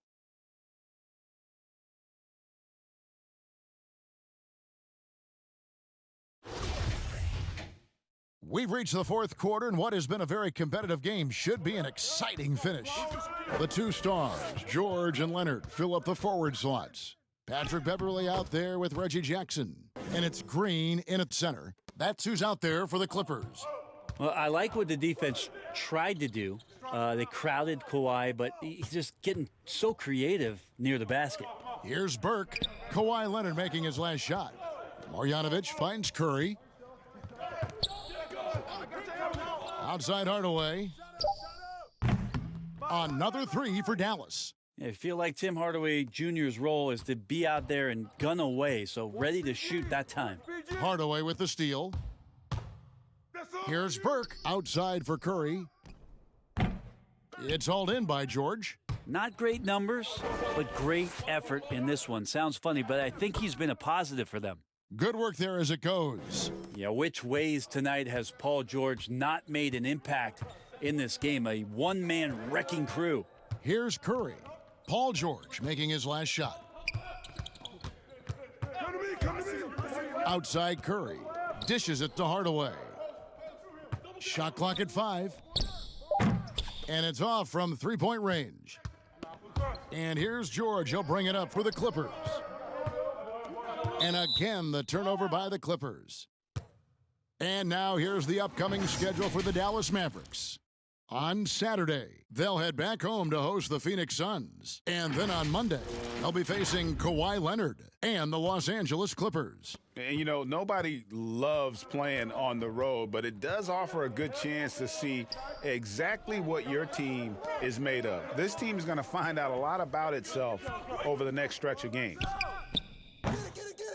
Speaker 1: We've reached the fourth quarter, and what has been a very competitive game should be an exciting finish. The two stars, George and Leonard, fill up the forward slots. Patrick Beverley out there with Reggie Jackson. And it's Green in at center. That's who's out there for the Clippers.
Speaker 2: Well, I like what the defense tried to do. They crowded Kawhi, but he's just getting so creative near the basket.
Speaker 1: Here's Burke. Kawhi Leonard making his last shot. Marjanovic finds Curry. Outside Hardaway. Another three for Dallas.
Speaker 2: I feel like Tim Hardaway Jr.'s role is to be out there and gun away, so ready to shoot that time.
Speaker 1: Hardaway with the steal. Here's Burke outside for Curry. It's hauled in by George.
Speaker 2: Not great numbers, but great effort in this one. Sounds funny, but I think he's been a positive for them.
Speaker 1: Good work there as it goes.
Speaker 2: Yeah, which ways tonight has Paul George not made an impact in this game? A one-man wrecking crew.
Speaker 1: Here's Curry. Paul George making his last shot. Outside Curry. Dishes it to Hardaway. Shot clock at 5. And it's off from three-point range. And here's George. He'll bring it up for the Clippers. And again, the turnover by the Clippers. And now here's the upcoming schedule for the Dallas Mavericks. On Saturday, they'll head back home to host the Phoenix Suns. And then on Monday, they'll be facing Kawhi Leonard and the Los Angeles Clippers.
Speaker 6: And, you know, nobody loves playing on the road, but it does offer a good chance to see exactly what your team is made of. This team is going to find out a lot about itself over the next stretch of games.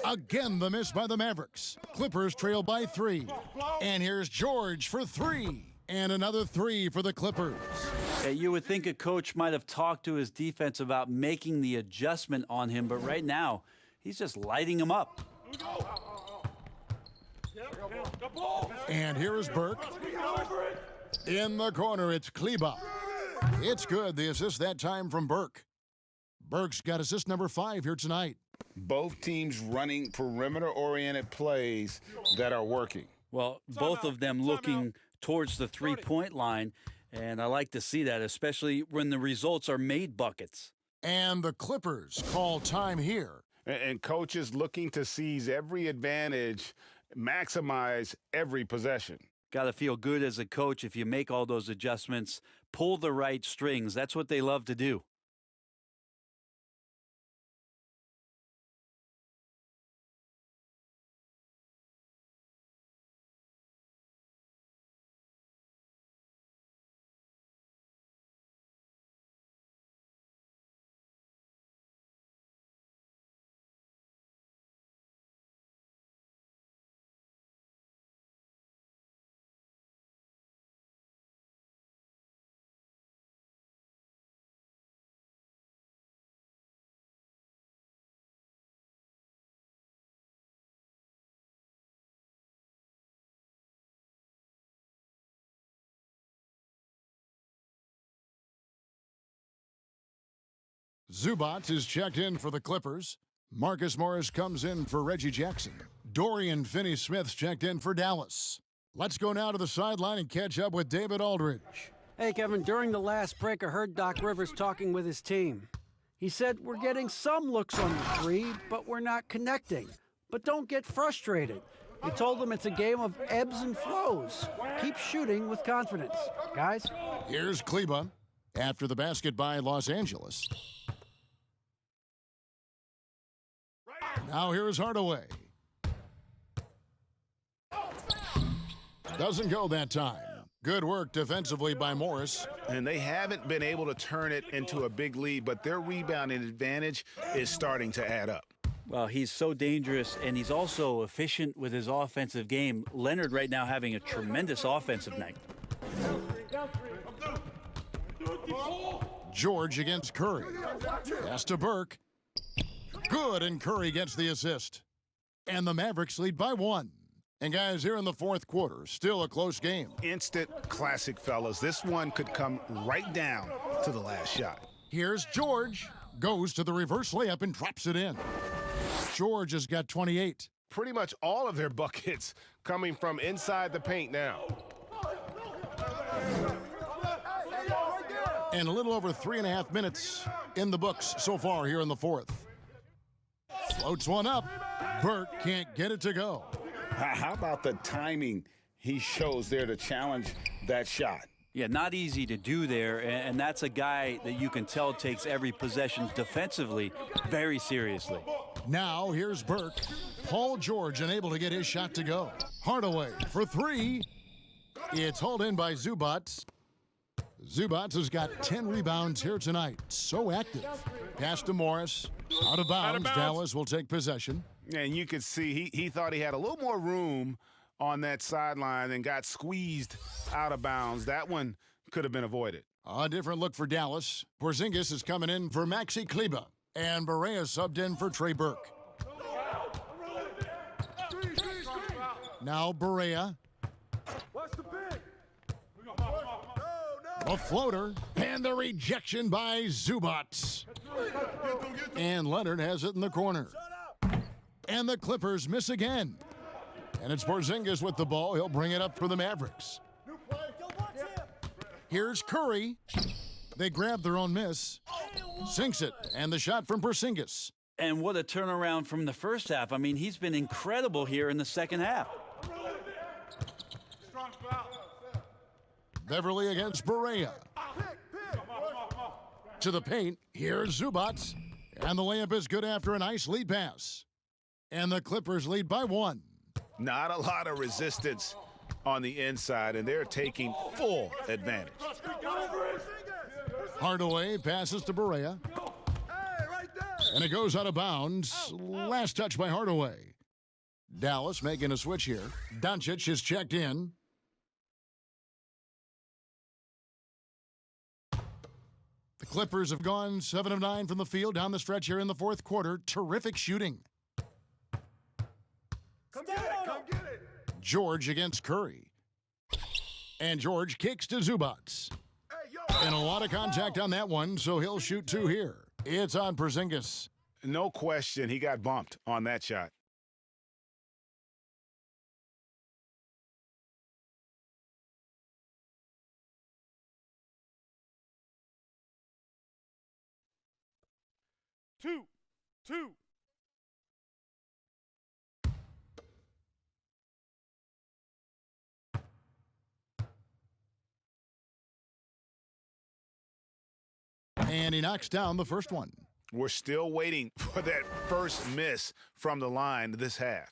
Speaker 1: Again, the miss by the Mavericks. Clippers trail by 3. And here's George for 3. And another 3 for the Clippers.
Speaker 2: Yeah, you would think a coach might have talked to his defense about making the adjustment on him, but right now, he's just lighting him up.
Speaker 1: And here is Burke. In the corner, it's Kleba. It's good. The assist that time from Burke. Burke's got assist number 5 here tonight.
Speaker 6: Both teams running perimeter-oriented plays that are working.
Speaker 2: Well, both of them looking towards the three-point line, and I like to see that, especially when the results are made buckets.
Speaker 1: And the Clippers call time here.
Speaker 6: And coaches looking to seize every advantage, maximize every possession.
Speaker 2: Got to feel good as a coach if you make all those adjustments, pull the right strings. That's what they love to do.
Speaker 1: Zubac is checked in for the Clippers. Marcus Morris comes in for Reggie Jackson. Dorian Finney-Smith's checked in for Dallas. Let's go now to the sideline and catch up with David Aldridge.
Speaker 4: Hey, Kevin, during the last break, I heard Doc Rivers talking with his team. He said, we're getting some looks on the three, but we're not connecting. But don't get frustrated. He told them it's a game of ebbs and flows. Keep shooting with confidence, guys.
Speaker 1: Here's Kleba after the basket by Los Angeles. Now here's Hardaway. Doesn't go that time. Good work defensively by Morris.
Speaker 6: And they haven't been able to turn it into a big lead, but their rebounding advantage is starting to add up.
Speaker 2: Well, he's so dangerous, and he's also efficient with his offensive game. Leonard right now having a tremendous offensive night.
Speaker 1: George against Curry. Pass to Burke. Good, and Curry gets the assist. And the Mavericks lead by 1. And guys, here in the fourth quarter, still a close game.
Speaker 6: Instant classic, fellas. This one could come right down to the last shot.
Speaker 1: Here's George. Goes to the reverse layup and drops it in. George has got 28.
Speaker 6: Pretty much all of their buckets coming from inside the paint now.
Speaker 1: And a little over 3.5 minutes in the books so far here in the fourth. Floats one up. Burke can't get it to go.
Speaker 6: How about the timing he shows there to challenge that shot?
Speaker 2: Yeah, not easy to do there, and that's a guy that you can tell takes every possession defensively very seriously.
Speaker 1: Now here's Burke. Paul George unable to get his shot to go. Hardaway for 3. It's hauled in by Zubac. Zubac has got 10 rebounds here tonight. So active. Pass to Morris. Out of bounds. Dallas will take possession.
Speaker 6: And you could see he thought he had a little more room on that sideline and got squeezed out of bounds. That one could have been avoided.
Speaker 1: A different look for Dallas. Porzingis is coming in for Maxi Kleba. And Barea subbed in for Trey Burke. Now Barea. A floater. And the rejection by Zubac. And Leonard has it in the corner. And the Clippers miss again. And it's Porzingis with the ball. He'll bring it up for the Mavericks. Here's Curry. They grab their own miss. Sinks it. And the shot from Porzingis.
Speaker 2: And what a turnaround from the first half. I mean, he's been incredible here in the second half.
Speaker 1: Beverly against Barea. To the paint. Here's Zubac. And the layup is good after a nice lead pass. And the Clippers lead by 1.
Speaker 6: Not a lot of resistance on the inside, and they're taking full advantage.
Speaker 1: Hardaway passes to Barea. And it goes out of bounds. Last touch by Hardaway. Dallas making a switch here. Doncic is checked in. The Clippers have gone 7 of 9 from the field down the stretch here in the fourth quarter. Terrific shooting.
Speaker 8: Come get it.
Speaker 1: George against Curry. And George kicks to Zubac. And a lot of contact on that one, so he'll shoot 2 here. It's on Porzingis.
Speaker 6: No question, he got bumped on that shot.
Speaker 12: Two.
Speaker 1: And he knocks down the first one.
Speaker 6: We're still waiting for that first miss from the line this half.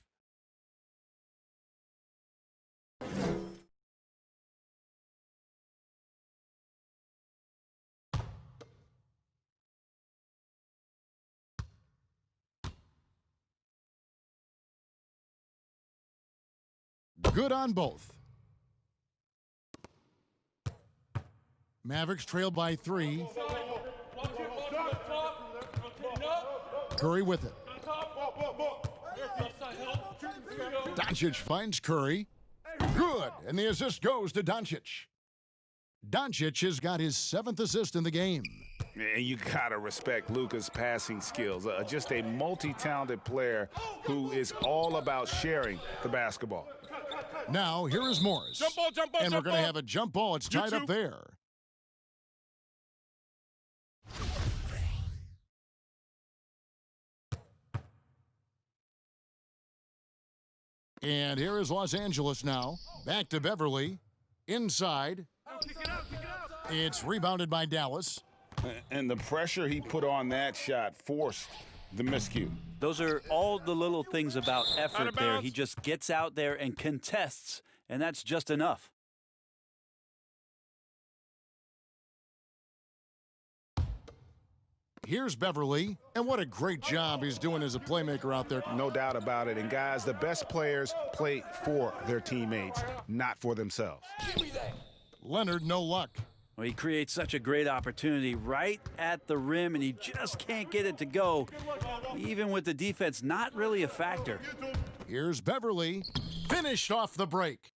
Speaker 1: Good on both. Mavericks trailed by 3. Curry with it. Doncic finds Curry. Good, and the assist goes to Doncic. Doncic has got his 7th assist in the game.
Speaker 6: And you gotta respect Luka's passing skills. Just a multi-talented player who is all about sharing the basketball.
Speaker 1: Now, here is Morris.
Speaker 12: Jump ball,
Speaker 1: and we're going to have a jump ball. It's tied up there. And here is Los Angeles now. Back to Beverly. Inside. It's rebounded by Dallas.
Speaker 6: And the pressure he put on that shot forced the miscue.
Speaker 2: Those are all the little things about effort there. He just gets out there and contests, and that's just enough.
Speaker 1: Here's Beverly, and what a great job he's doing as a playmaker out there.
Speaker 6: No doubt about it. And guys, the best players play for their teammates, not for themselves.
Speaker 1: Leonard, no luck.
Speaker 2: Well, he creates such a great opportunity right at the rim, and he just can't get it to go, even with the defense not really a factor.
Speaker 1: Here's Beverly, finished off the break,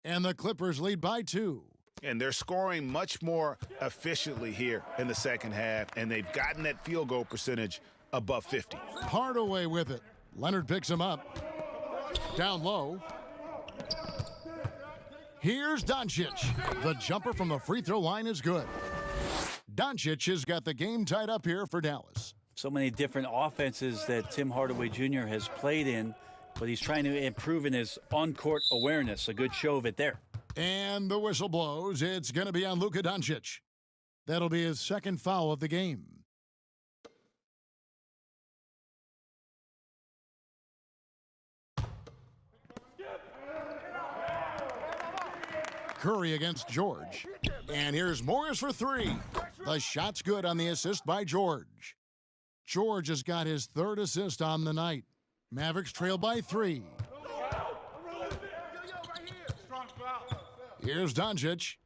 Speaker 1: and the Clippers lead by 2.
Speaker 6: And they're scoring much more efficiently here in the second half, and they've gotten that field goal percentage above 50.
Speaker 1: Hardaway with it. Leonard picks him up. Down low. Here's Doncic. The jumper from the free throw line is good. Doncic has got the game tied up here for Dallas.
Speaker 2: So many different offenses that Tim Hardaway Jr. has played in, but he's trying to improve in his on-court awareness. A good show of it there.
Speaker 1: And the whistle blows. It's going to be on Luka Doncic. That'll be his 2nd foul of the game. Curry against George. And here's Morris for 3. The shot's good on the assist by George. George has got his 3rd assist on the night. Mavericks trail by 3. Here's Doncic.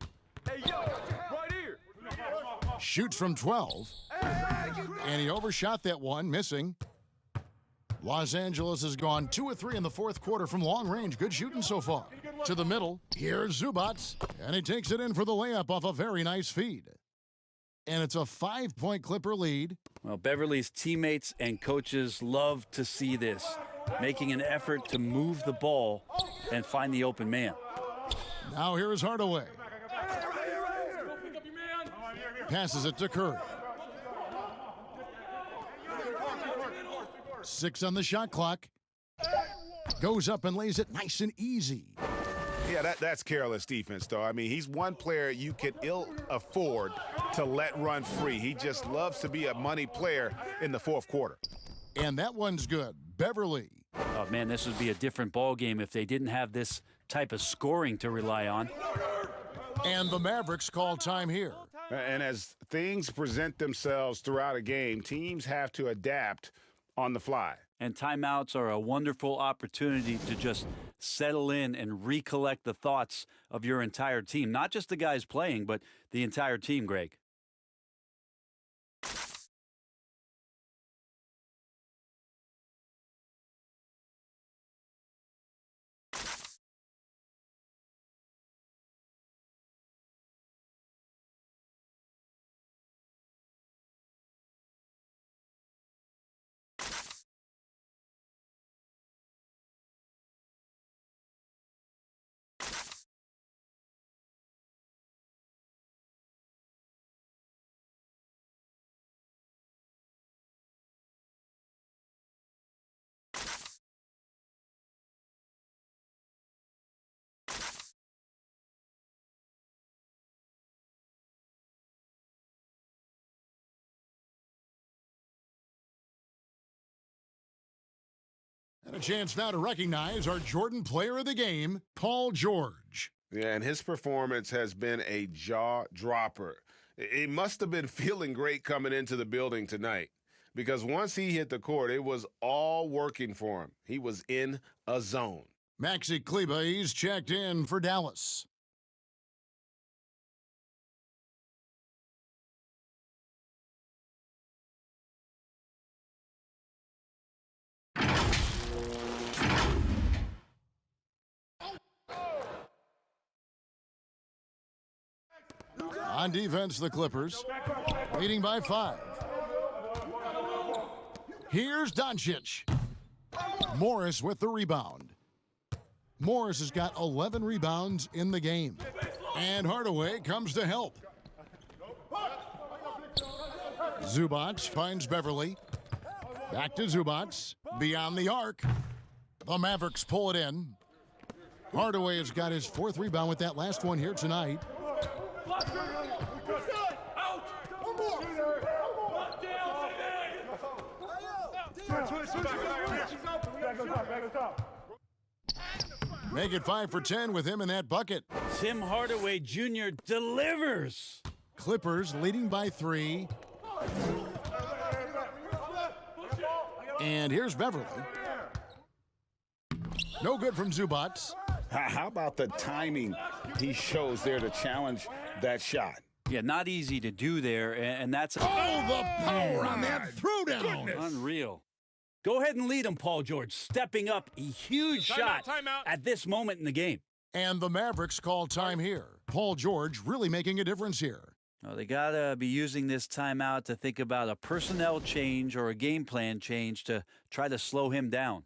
Speaker 1: Shoots from 12. And he overshot that one, missing. Los Angeles has gone 2 of 3 in the 4th quarter from long range. Good shooting so far. To the middle. Here's Zubats. And he takes it in for the layup off a very nice feed. And it's a 5-point Clipper lead.
Speaker 2: Well, Beverly's teammates and coaches love to see this, making an effort to move the ball and find the open man.
Speaker 1: Now here is Hardaway. Passes it to Curry. 6 on the shot clock. Goes up and lays it nice and easy.
Speaker 6: Yeah, that's careless defense, though. I mean, he's one player you can ill afford to let run free. He just loves to be a money player in the 4th quarter.
Speaker 1: And that one's good. Beverly.
Speaker 2: Oh, man, this would be a different ball game if they didn't have this type of scoring to rely on.
Speaker 1: And the Mavericks call time here.
Speaker 6: And as things present themselves throughout a game, teams have to adapt on the fly.
Speaker 2: And timeouts are a wonderful opportunity to just settle in and recollect the thoughts of your entire team. Not just the guys playing, but the entire team, Greg.
Speaker 1: A chance now to recognize our Jordan Player of the Game, Paul George.
Speaker 6: Yeah, and his performance has been a jaw-dropper. He must have been feeling great coming into the building tonight, because once he hit the court, it was all working for him. He was in a zone.
Speaker 1: Maxi Kleba, he's checked in for Dallas. On defense, the Clippers, leading by 5. Here's Doncic. Morris with the rebound. Morris has got 11 rebounds in the game. And Hardaway comes to help. Zubac finds Beverly. Back to Zubac. Beyond the arc. The Mavericks pull it in. Hardaway has got his 4th rebound with that last one here tonight. Make it 5 for 10 with him in that bucket.
Speaker 2: Tim Hardaway Jr. delivers.
Speaker 1: Clippers leading by 3. And here's Beverly. No good from Zubac.
Speaker 3: How about the timing he shows there to challenge that shot?
Speaker 2: Yeah, not easy to do there, and that's...
Speaker 1: Oh, the power on that throwdown.
Speaker 2: Unreal. Go ahead and lead him, Paul George, stepping up a huge shot at this moment in the game.
Speaker 1: And the Mavericks call time here. Paul George really making a difference here.
Speaker 2: Well, they got to be using this timeout to think about a personnel change or a game plan change to try to slow him down.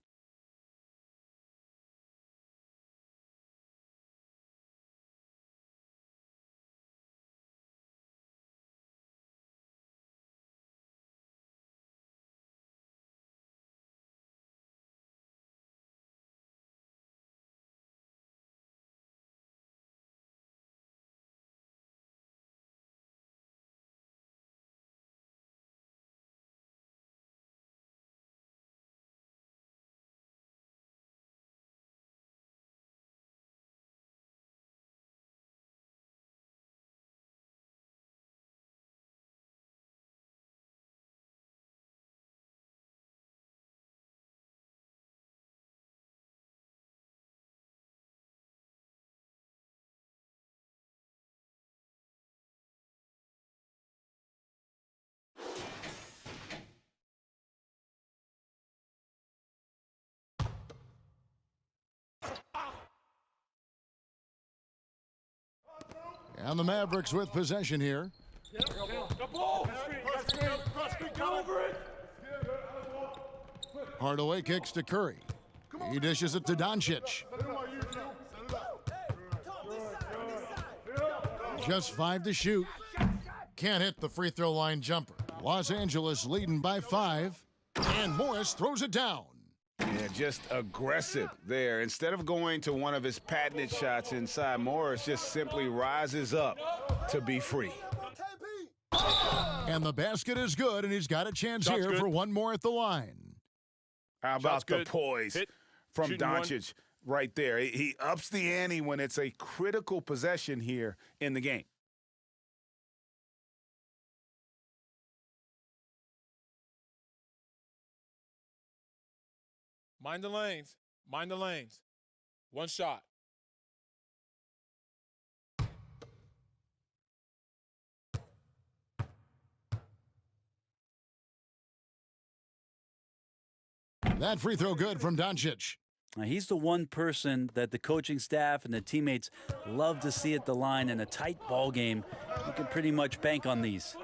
Speaker 1: And the Mavericks with possession here. Hardaway kicks to Curry. He dishes it to Doncic. Just 5 to shoot. Can't hit the free throw line jumper. Los Angeles leading by 5. And Morris throws it down.
Speaker 3: Yeah, just aggressive there. Instead of going to one of his patented shots inside, Morris just simply rises up to be free.
Speaker 1: And the basket is good, and he's got a chance here for one more at the line.
Speaker 3: How about the poise from Doncic right there? He ups the ante when it's a critical possession here in the game.
Speaker 14: Mind the lanes. Mind the lanes. One shot.
Speaker 1: That free throw good from Doncic.
Speaker 2: Now, he's the one person that the coaching staff and the teammates love to see at the line in a tight ball game. You can pretty much bank on these.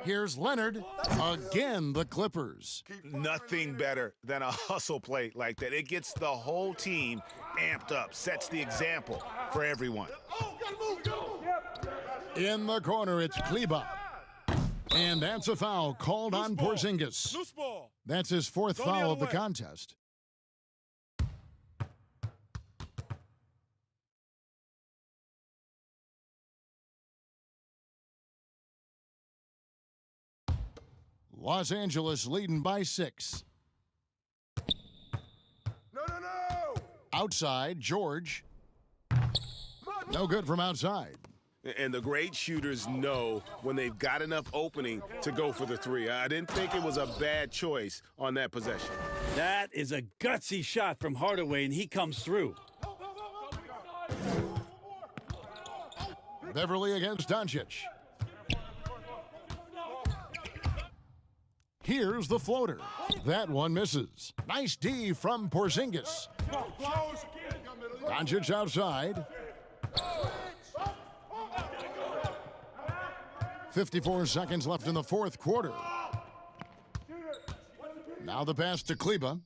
Speaker 1: Here's Leonard. Again, the Clippers.
Speaker 3: Nothing better than a hustle play like that. It gets the whole team amped up, sets the example for everyone.
Speaker 1: In the corner, it's Kleba. And that's a foul called on Porzingis. That's his 4th foul of the contest. Los Angeles leading by 6. Outside, George. No good from outside.
Speaker 6: And the great shooters know when they've got enough opening to go for the three. I didn't think it was a bad choice on that possession.
Speaker 2: That is a gutsy shot from Hardaway, and he comes through.
Speaker 1: Beverly against Doncic. Here's the floater. That one misses. Nice D from Porzingis. Doncic outside. 54 seconds left in the fourth quarter. Now the pass to Kleba.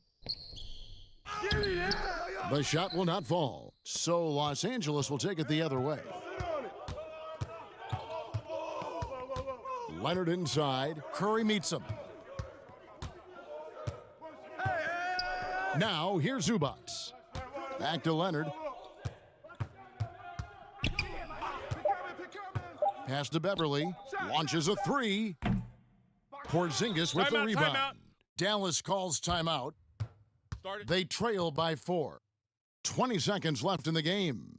Speaker 1: The shot will not fall, so Los Angeles will take it the other way. Leonard inside. Curry meets him. Now here's Zubac. Back to Leonard. Pass to Beverly. Launches a three. Porzingis with the rebound.
Speaker 14: Timeout.
Speaker 1: Dallas calls timeout. They trail by 4. 20 seconds left in the game.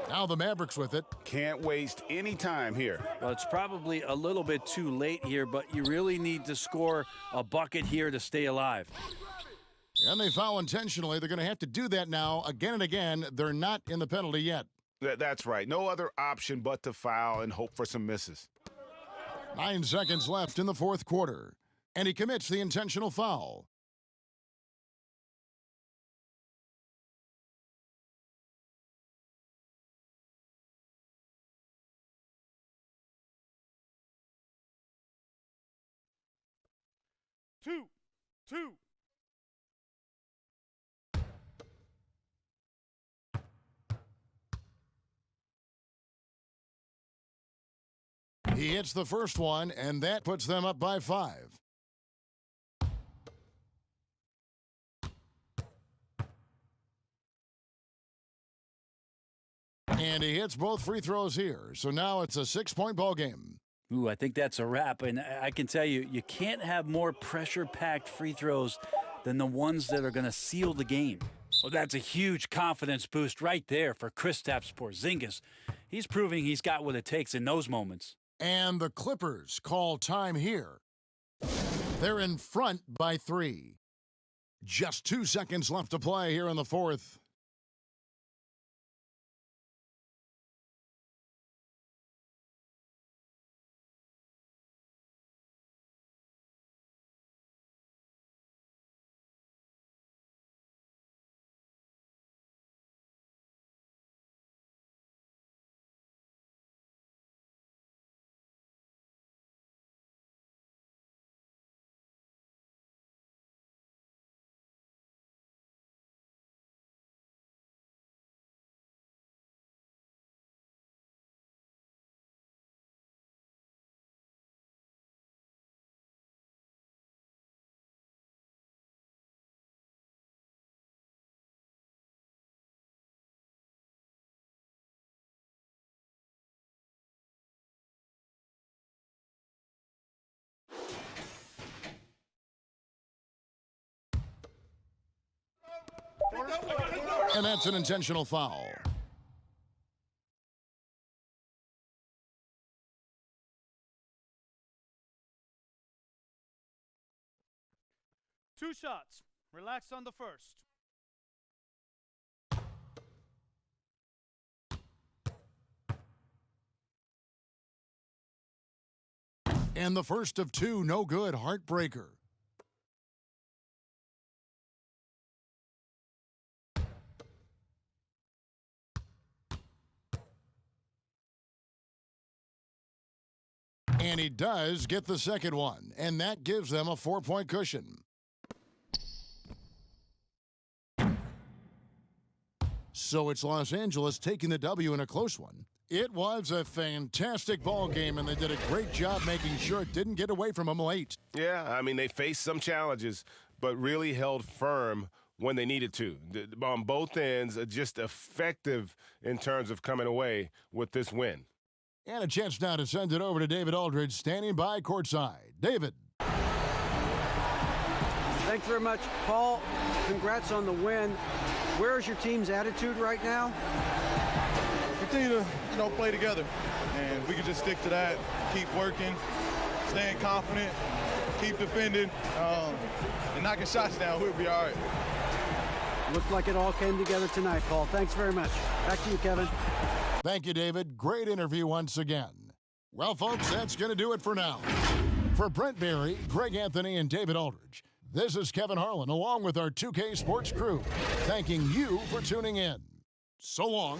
Speaker 1: Now the Mavericks with it.
Speaker 6: Can't waste any time here.
Speaker 2: Well, it's probably a little bit too late here, but you really need to score a bucket here to stay alive.
Speaker 1: And they foul intentionally. They're going to have to do that now again and again. They're not in the penalty yet.
Speaker 6: That's right. No other option but to foul and hope for some misses.
Speaker 1: 9 seconds left in the fourth quarter. And he commits the intentional foul.
Speaker 14: Two.
Speaker 1: He hits the first one, and that puts them up by 5. And he hits both free throws here. So now it's a 6-point ball game.
Speaker 2: Ooh, I think that's a wrap. And I can tell you, you can't have more pressure-packed free throws than the ones that are going to seal the game. Well, that's a huge confidence boost right there for Kristaps Porzingis. He's proving he's got what it takes in those moments.
Speaker 1: And the Clippers call time here. They're in front by 3. Just 2 seconds left to play here in the fourth. And that's an intentional foul.
Speaker 5: Two shots. Relax on the first.
Speaker 1: And the first of two, no good, heartbreaker. And he does get the second one, and that gives them a 4-point cushion. So it's Los Angeles taking the W in a close one. It was a fantastic ball game, and they did a great job making sure it didn't get away from them late.
Speaker 6: Yeah, I mean, they faced some challenges, but really held firm when they needed to. On both ends, just effective in terms of coming away with this win.
Speaker 1: And a chance now to send it over to David Aldridge, standing by courtside. David.
Speaker 4: Thanks very much, Paul. Congrats on the win. Where's your team's attitude right now?
Speaker 15: Continue to, play together, and we can just stick to that. Keep working, staying confident, keep defending, and knocking shots down. We'll be all right.
Speaker 4: Looked like it all came together tonight, Paul. Thanks very much. Back to you, Kevin.
Speaker 1: Thank you, David. Great interview once again. Well, folks, that's going to do it for now. For Brent Berry, Greg Anthony, and David Aldridge, this is Kevin Harlan, along with our 2K Sports crew, thanking you for tuning in. So long.